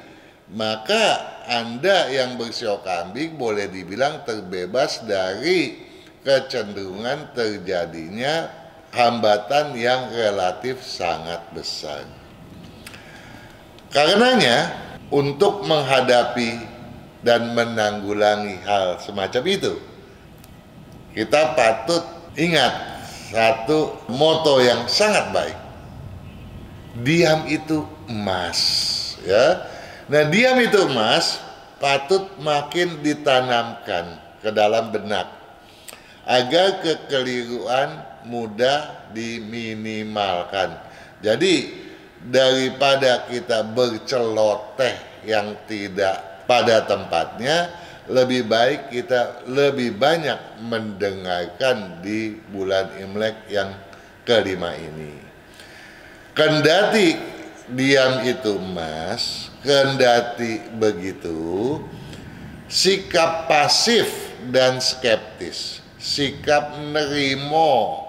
A: maka Anda yang bersio kambing boleh dibilang terbebas dari kecenderungan terjadinya hambatan yang relatif sangat besar. Karenanya, untuk menghadapi dan menanggulangi hal semacam itu, kita patut ingat satu moto yang sangat baik. Diam itu emas, ya. Nah, diam itu emas patut makin ditanamkan ke dalam benak agar kekeliruan mudah diminimalkan. Jadi daripada kita berceloteh yang tidak pada tempatnya, lebih baik kita lebih banyak mendengarkan di bulan Imlek yang kelima ini. Kendati diam itu emas, kendati begitu, sikap pasif dan skeptis, sikap nerimo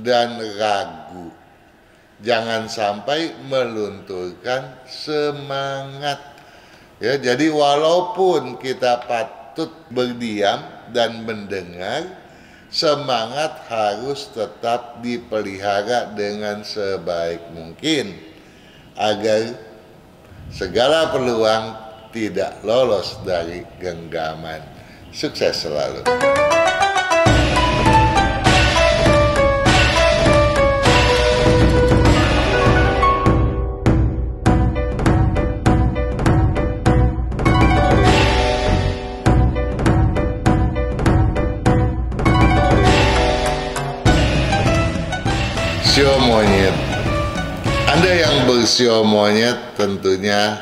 A: dan ragu, jangan sampai melunturkan semangat. Ya, jadi walaupun kita patut berdiam dan mendengar, semangat harus tetap dipelihara dengan sebaik mungkin agar segala peluang tidak lolos dari genggaman. Sukses selalu. Sio monyet. Anda yang bersio monyet tentunya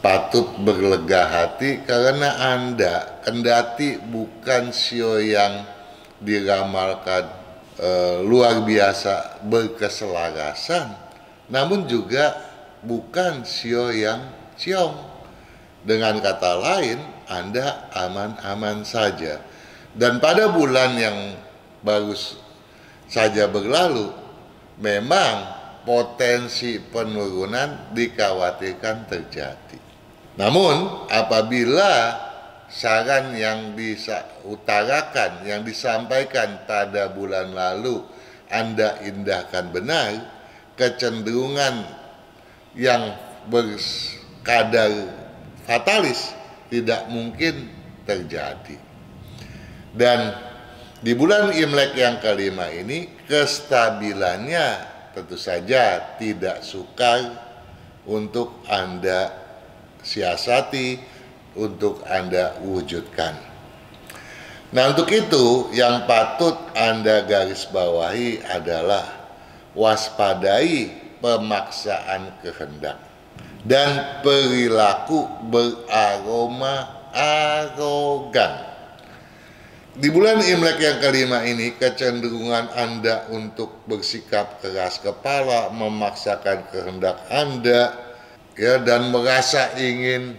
A: patut berlega hati karena Anda kendati bukan sio yang diramalkan luar biasa berkeselarasan, namun juga bukan sio yang ciong. Dengan kata lain, Anda aman-aman saja. Dan pada bulan yang baru saja berlalu, memang potensi penurunan dikhawatirkan terjadi. Namun apabila saran yang diutarakan, yang disampaikan pada bulan lalu Anda indahkan benar, kecenderungan yang berkadar fatalis tidak mungkin terjadi. Dan di bulan Imlek yang kelima ini, kestabilannya tentu saja tidak sukar untuk Anda siasati, untuk Anda wujudkan. Nah, untuk itu yang patut Anda garis bawahi adalah waspadai pemaksaan kehendak dan perilaku beraroma arogan. Di bulan Imlek yang kelima ini, kecenderungan Anda untuk bersikap keras kepala, memaksakan kehendak Anda, ya, dan merasa ingin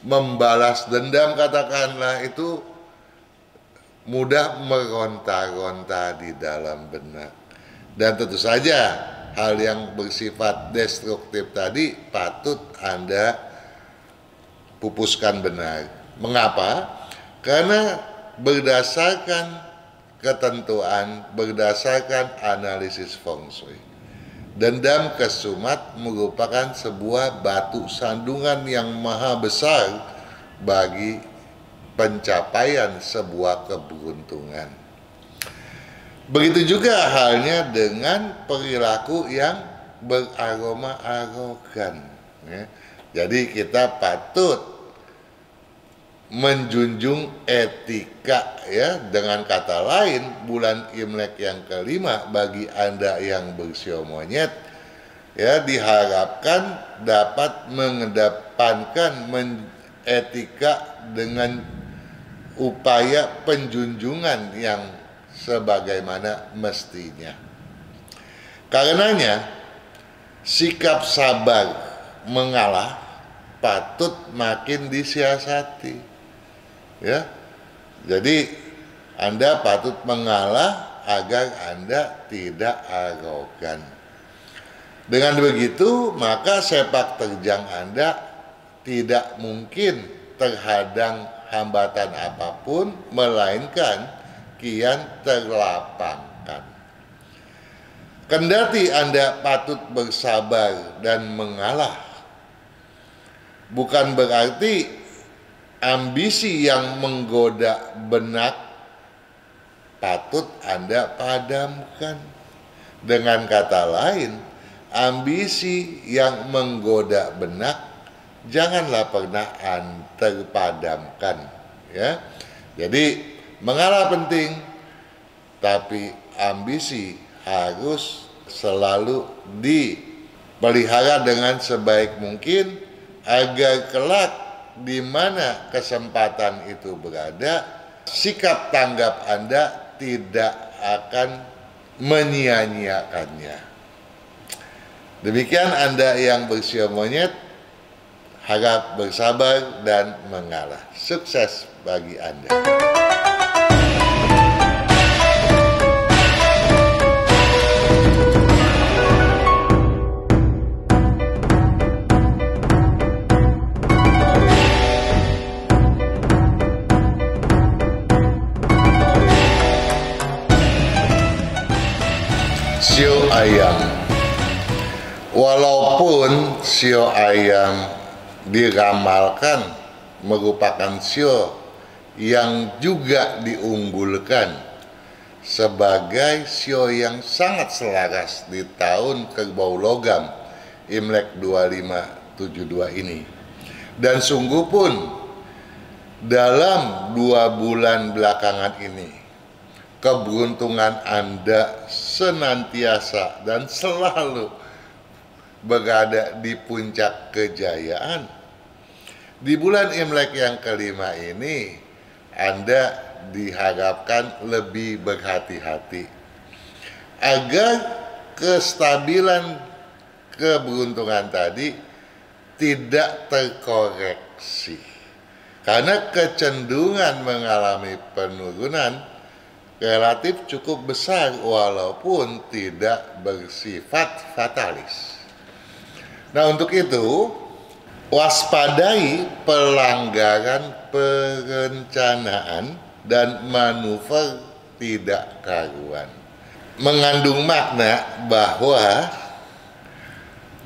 A: membalas dendam, katakanlah, itu mudah meronta-ronta di dalam benak. Dan tentu saja hal yang bersifat destruktif tadi patut Anda pupuskan benar. Mengapa? Karena berdasarkan ketentuan, berdasarkan analisis feng shui, dendam kesumat merupakan sebuah batu sandungan yang maha besar bagi pencapaian sebuah keberuntungan. Begitu juga halnya dengan perilaku yang beraroma arogan, ya. Jadi kita patut menjunjung etika, ya. Dengan kata lain, bulan Imlek yang kelima bagi Anda yang bersio monyet, ya, diharapkan dapat mengedepankan etika dengan upaya penjunjungan yang sebagaimana mestinya. Karenanya sikap sabar mengalah patut makin disiasati. Ya, jadi Anda patut mengalah agar Anda tidak arogan. Dengan begitu, maka sepak terjang Anda tidak mungkin terhadang hambatan apapun, melainkan kian terlapangkan. Kendati Anda patut bersabar dan mengalah, bukan berarti ambisi yang menggoda benak patut Anda padamkan. Dengan kata lain, ambisi yang menggoda benak janganlah pernah terpadamkan, ya. Jadi mengalah penting, tapi ambisi harus selalu dipelihara dengan sebaik mungkin agar kelak di mana kesempatan itu berada, sikap tanggap Anda tidak akan menyia-nyiakannya. Demikian Anda yang bersio monyet, harap bersabar dan mengalah. Sukses bagi Anda. Sio ayam. Walaupun sio ayam diramalkan merupakan sio yang juga diunggulkan sebagai sio yang sangat selaras di tahun kerbau logam Imlek 2572 ini. Dan sungguh pun dalam 2 bulan belakangan ini, keberuntungan Anda senantiasa dan selalu berada di puncak kejayaan. Di bulan Imlek yang kelima ini, Anda diharapkan lebih berhati-hati agar kestabilan keberuntungan tadi tidak terkoreksi. Karena kecenderungan mengalami penurunan relatif cukup besar walaupun tidak bersifat fatalis. Nah, untuk itu waspadai pelanggaran perencanaan dan manuver tidak karuan. Mengandung makna bahwa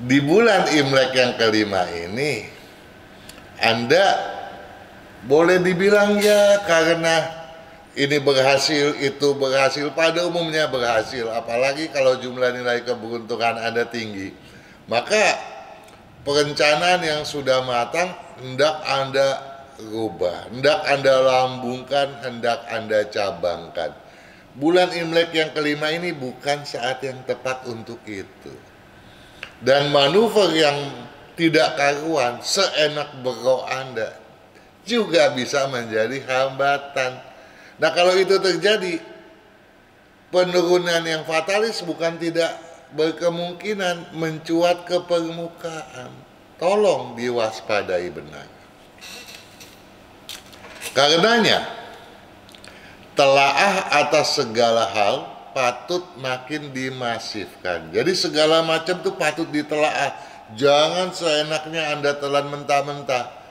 A: di bulan Imlek yang kelima ini Anda boleh dibilang ya karena ini berhasil, itu berhasil, pada umumnya berhasil. Apalagi kalau jumlah nilai keberuntungan Anda tinggi. Maka perencanaan yang sudah matang hendak Anda rubah, hendak Anda lambungkan, hendak Anda cabangkan. Bulan Imlek yang kelima ini bukan saat yang tepat untuk itu. Dan manuver yang tidak karuan, seenak bero Anda, juga bisa menjadi hambatan. Nah, kalau itu terjadi, penurunan yang fatalis bukan tidak berkemungkinan mencuat ke permukaan. Tolong diwaspadai benar. Karenanya, telaah atas segala hal patut makin dimasifkan. Jadi segala macam itu patut ditelaah. Jangan seenaknya Anda telan mentah-mentah.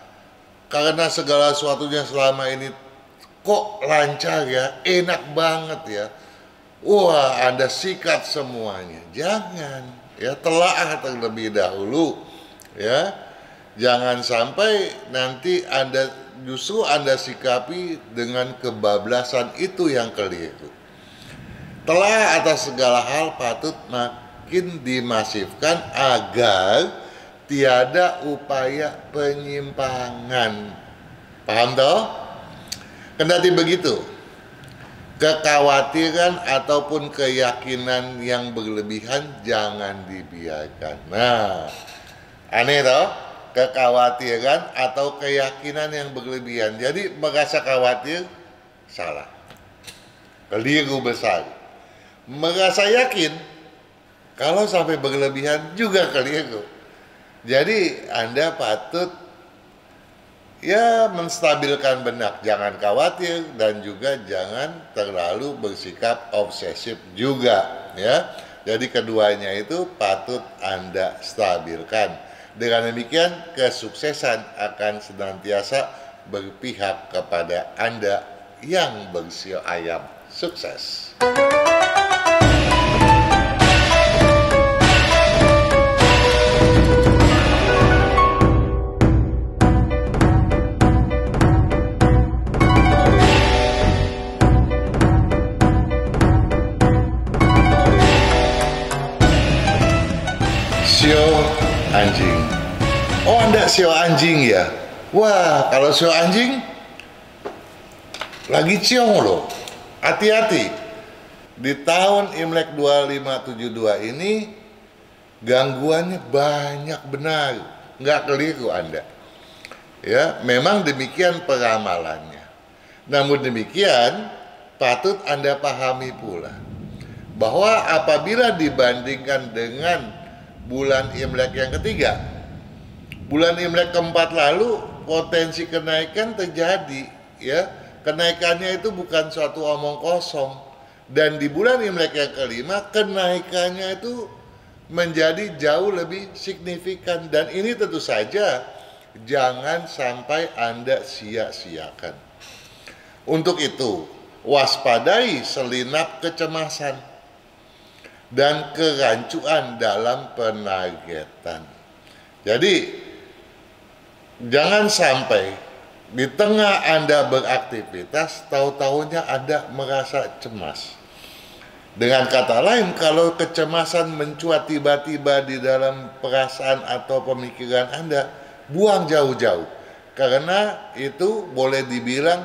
A: Karena segala sesuatunya selama ini kok lancar ya, enak banget ya. Wah, Anda sikat semuanya. Jangan, ya, telaah terlebih dahulu, ya. Jangan sampai nanti justru Anda sikapi dengan kebablasan itu yang keliru. Telaah atas segala hal patut makin dimasifkan agar tiada upaya penyimpangan. Paham toh? Kendati begitu, kekhawatiran ataupun keyakinan yang berlebihan jangan dibiarkan. Nah, aneh toh? Kekhawatiran atau keyakinan yang berlebihan. Jadi merasa khawatir, salah. Keliru besar. Merasa yakin, kalau sampai berlebihan juga keliru. Jadi Anda patut menstabilkan benak, jangan khawatir dan juga jangan terlalu bersikap obsesif juga, ya. Jadi keduanya itu patut Anda stabilkan. Dengan demikian kesuksesan akan senantiasa berpihak kepada Anda yang bersio ayam. Sukses. Sio anjing. Oh, Anda sio anjing ya? Wah, kalau sio anjing lagi ciong loh. Hati-hati. Di tahun Imlek 2572 ini gangguannya banyak benar. Nggak keliru Anda. Ya, memang demikian peramalannya. Namun demikian patut Anda pahami pula bahwa apabila dibandingkan dengan bulan Imlek yang ketiga, bulan Imlek keempat lalu potensi kenaikan terjadi, ya. Kenaikannya itu bukan suatu omong kosong. Dan di bulan Imlek yang kelima kenaikannya itu menjadi jauh lebih signifikan. Dan ini tentu saja jangan sampai Anda sia-siakan. Untuk itu, waspadai selinap kecemasan dan kerancuan dalam penargetan. Jadi, jangan sampai di tengah Anda beraktivitas, tahu-tahunya Anda merasa cemas. Dengan kata lain, kalau kecemasan mencuat tiba-tiba di dalam perasaan atau pemikiran Anda, buang jauh-jauh. Karena itu boleh dibilang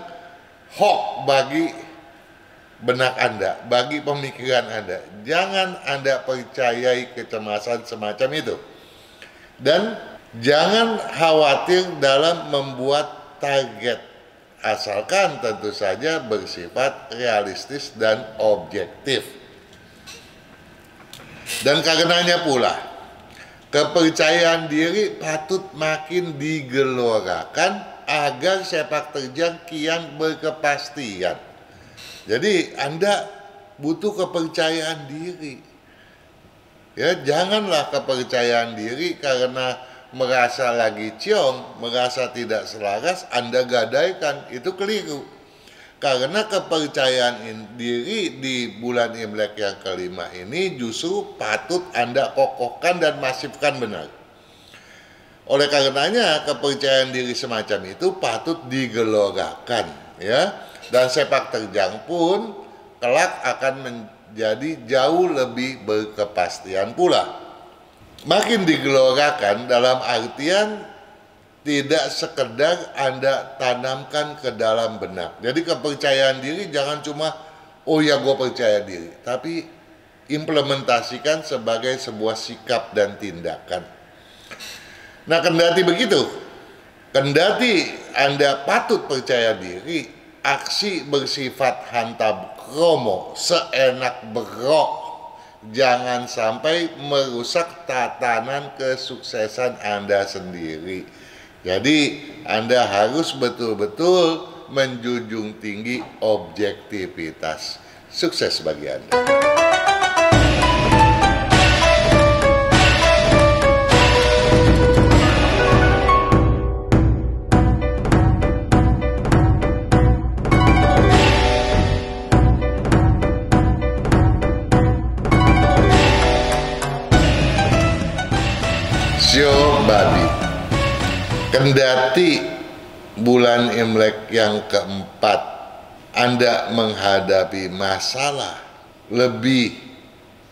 A: hoax bagi benak Anda, bagi pemikiran Anda. Jangan Anda percayai kecemasan semacam itu. Dan jangan khawatir dalam membuat target, asalkan tentu saja bersifat realistis dan objektif. Dan karenanya pula, kepercayaan diri patut makin digelorakan agar sepak terjang kian berkepastian. Jadi Anda butuh kepercayaan diri. Ya, janganlah kepercayaan diri karena merasa lagi ciong, merasa tidak selaras, Anda gadaikan. Itu keliru. Karena kepercayaan diri di bulan Imlek yang kelima ini justru patut Anda kokohkan dan masifkan benar. Oleh karenanya kepercayaan diri semacam itu patut digelorkan, ya. Dan sepak terjang pun kelak akan menjadi jauh lebih berkepastian pula. Makin digelorkan dalam artian tidak sekedar Anda tanamkan ke dalam benak. Jadi kepercayaan diri jangan cuma, oh ya gue percaya diri, tapi implementasikan sebagai sebuah sikap dan tindakan. Nah, kendati begitu, kendati Anda patut percaya diri, aksi bersifat hantam kromo, seenak berok, jangan sampai merusak tatanan kesuksesan Anda sendiri. Jadi, Anda harus betul-betul menjunjung tinggi objektivitas. Sukses bagi Anda. Sio babi. Kendati bulan Imlek yang keempat Anda menghadapi masalah lebih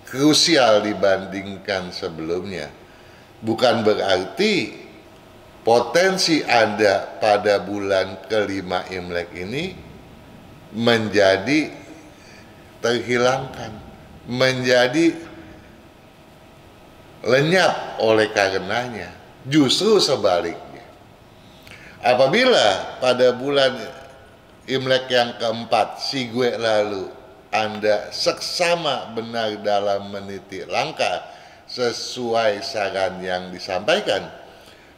A: krusial dibandingkan sebelumnya, bukan berarti potensi Anda pada bulan kelima Imlek ini menjadi terhilangkan, menjadi lenyap oleh karenanya. Justru sebaliknya, apabila pada bulan Imlek yang keempat Sigwe lalu Anda seksama benar dalam meniti langkah sesuai saran yang disampaikan,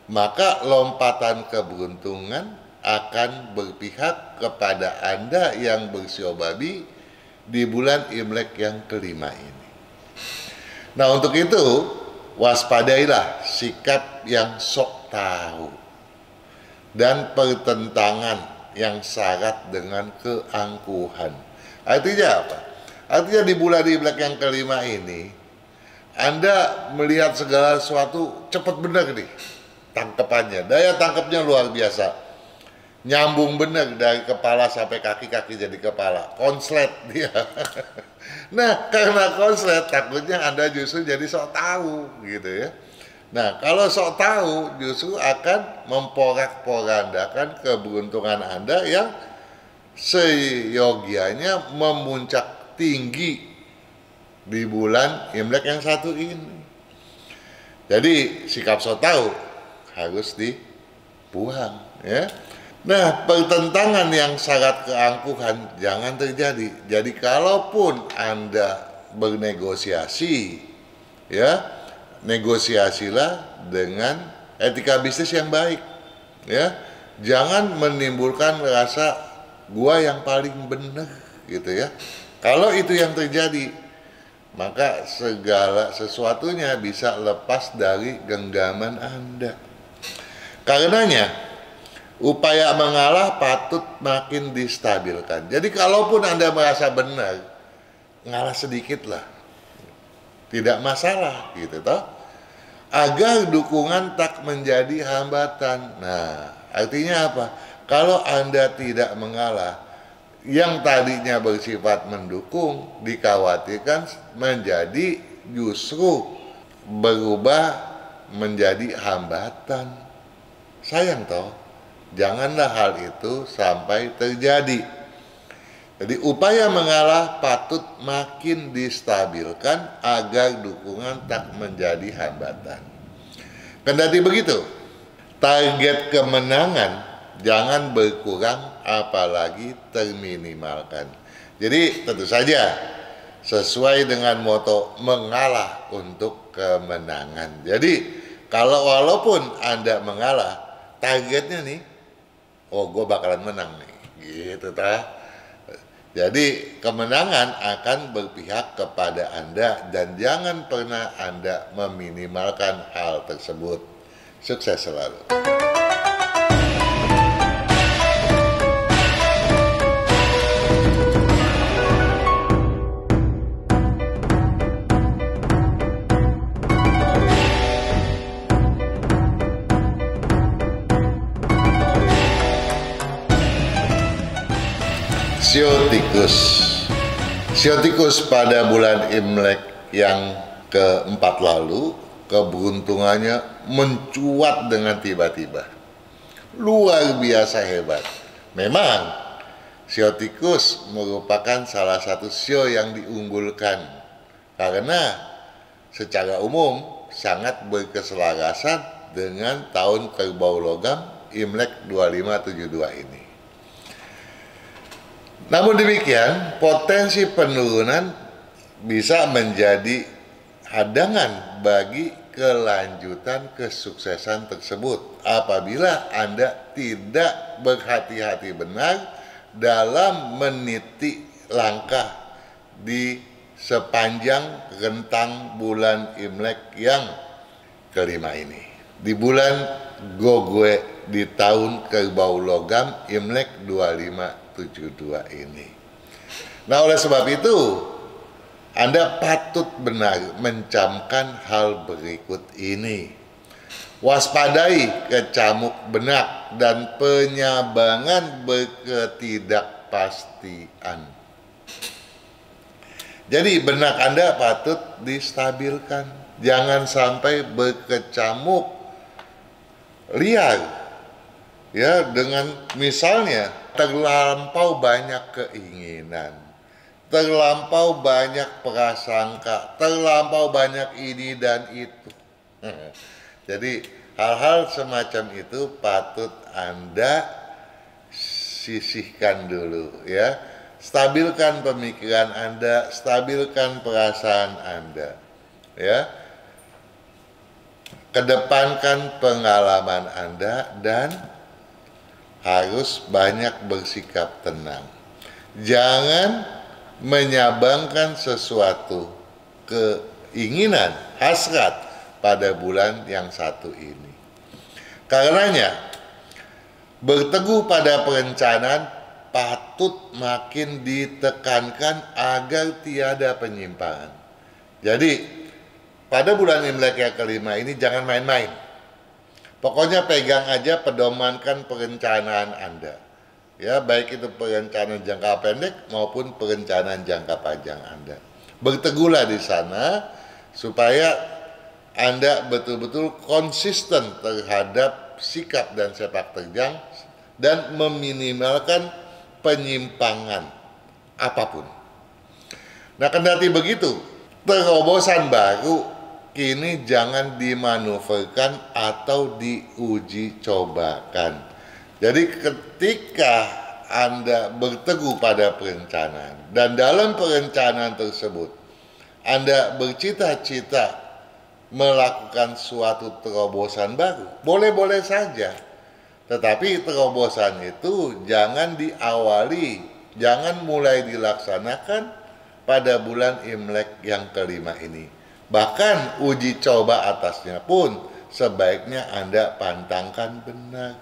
A: maka lompatan keberuntungan akan berpihak kepada Anda yang bersio babi di bulan Imlek yang kelima ini. Nah, untuk itu waspadailah sikap yang sok tahu dan pertentangan yang syarat dengan keangkuhan. Artinya apa? Artinya di bulan Imlek yang kelima ini Anda melihat segala sesuatu cepat benar nih tangkapannya, daya tangkapnya luar biasa, nyambung benar dari kepala sampai kaki, kaki jadi kepala, konslet dia. Nah, karena konslet takutnya Anda justru jadi sok tahu gitu ya. Nah, kalau sok tahu justru akan memporak-porandakan keberuntungan Anda yang seyogianya memuncak tinggi di bulan Imlek yang satu ini. Jadi sikap sok tahu harus dibuang, ya. Nah, pertentangan yang syarat keangkuhan jangan terjadi. Jadi kalaupun Anda bernegosiasi, ya, negosiasilah dengan etika bisnis yang baik, ya. Jangan menimbulkan rasa gua yang paling benar gitu ya. Kalau itu yang terjadi, maka segala sesuatunya bisa lepas dari genggaman Anda. Karenanya upaya mengalah patut makin distabilkan. Jadi kalaupun Anda merasa benar, ngalah sedikit lah, tidak masalah gitu toh, agar dukungan tak menjadi hambatan. Nah, artinya apa? Kalau Anda tidak mengalah, yang tadinya bersifat mendukung dikhawatirkan menjadi justru berubah menjadi hambatan. Sayang toh. Janganlah hal itu sampai terjadi. Jadi upaya mengalah patut makin distabilkan agar dukungan tak menjadi hambatan. Kendati begitu, target kemenangan jangan berkurang apalagi terminimalkan. Jadi tentu saja sesuai dengan moto mengalah untuk kemenangan. Jadi kalau walaupun Anda mengalah, targetnya nih, oh gue bakalan menang nih, gitu ta. Jadi kemenangan akan berpihak kepada Anda dan jangan pernah Anda meminimalkan hal tersebut. Sukses selalu. Sio tikus. Sio tikus pada bulan Imlek yang keempat lalu, keberuntungannya mencuat dengan tiba-tiba. Luar biasa hebat. Memang, sio tikus merupakan salah satu sio yang diunggulkan karena secara umum sangat berkeselarasan dengan tahun kerbau logam Imlek 2572 ini. Namun demikian, potensi penurunan bisa menjadi hadangan bagi kelanjutan kesuksesan tersebut apabila Anda tidak berhati-hati benar dalam meniti langkah di sepanjang rentang bulan Imlek yang kelima ini. Di bulan Gogue di tahun kerbau logam Imlek 2572 ini. Nah, oleh sebab itu Anda patut benar mencamkan hal berikut ini. Waspadai kecamuk benak dan penyabangan berketidakpastian. Jadi benak Anda patut distabilkan. Jangan sampai berkecamuk liar. Ya, dengan misalnya terlampau banyak keinginan, terlampau banyak prasangka, terlampau banyak ini dan itu. Jadi hal-hal semacam itu patut Anda sisihkan dulu ya. Stabilkan pemikiran Anda, stabilkan perasaan Anda. Ya. Kedepankan pengalaman Anda dan harus banyak bersikap tenang. Jangan menyabangkan sesuatu keinginan, hasrat pada bulan yang satu ini. Karenanya, berteguh pada perencanaan patut makin ditekankan agar tiada penyimpangan. Jadi, pada bulan Imlek yang kelima ini jangan main-main. Pokoknya pegang aja, pedomankan perencanaan Anda. Ya, baik itu perencanaan jangka pendek maupun perencanaan jangka panjang Anda. Berteguhlah di sana supaya Anda betul-betul konsisten terhadap sikap dan sepak terjang dan meminimalkan penyimpangan apapun. Nah, kendati begitu, terobosan baru kini jangan dimanuverkan atau diuji cobakan. Jadi ketika Anda berteguh pada perencanaan dan dalam perencanaan tersebut Anda bercita-cita melakukan suatu terobosan baru, boleh-boleh saja. Tetapi terobosan itu jangan diawali, jangan mulai dilaksanakan pada bulan Imlek yang kelima ini. Bahkan uji coba atasnya pun sebaiknya Anda pantangkan benar.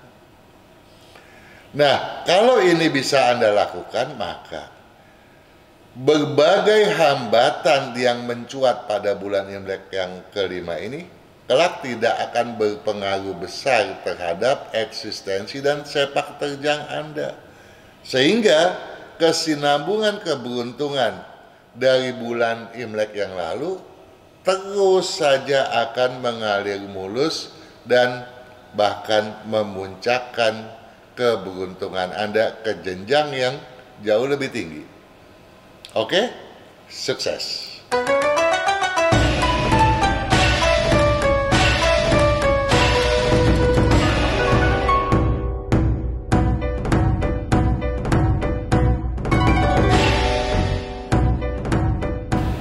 A: Nah, kalau ini bisa Anda lakukan, maka berbagai hambatan yang mencuat pada bulan Imlek yang kelima ini kelak tidak akan berpengaruh besar terhadap eksistensi dan sepak terjang Anda. Sehingga kesinambungan keberuntungan dari bulan Imlek yang lalu terus saja akan mengalir mulus dan bahkan memuncakkan keberuntungan Anda ke jenjang yang jauh lebih tinggi. Oke? Sukses!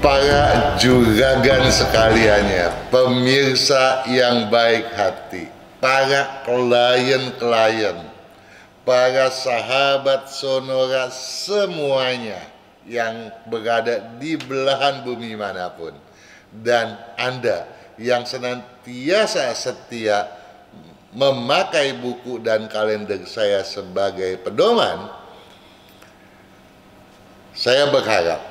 A: Para juragan sekaliannya, pemirsa yang baik hati, para klien-klien, para sahabat Sonora semuanya, yang berada di belahan bumi manapun, dan Anda yang senantiasa setia memakai buku dan kalender saya sebagai pedoman, saya berharap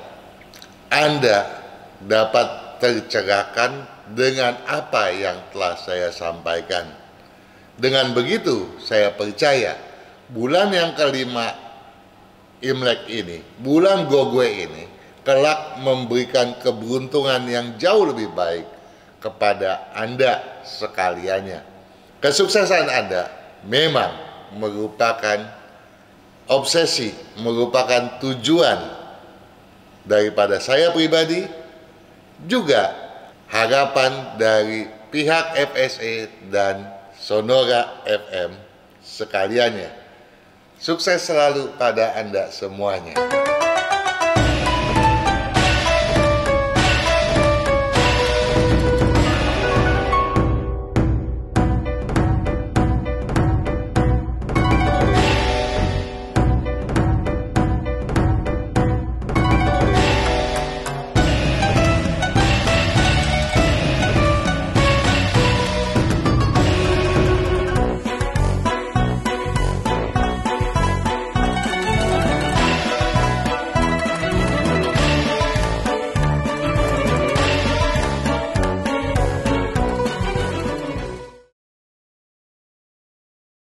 A: Anda dapat tercerahkan dengan apa yang telah saya sampaikan. Dengan begitu, saya percaya bulan yang kelima Imlek ini, bulan Gogwe ini, kelak memberikan keberuntungan yang jauh lebih baik kepada Anda sekaliannya. Kesuksesan Anda memang merupakan obsesi, merupakan tujuan daripada saya pribadi, juga harapan dari pihak FSA dan Sonora FM sekaliannya. Sukses selalu pada Anda semuanya.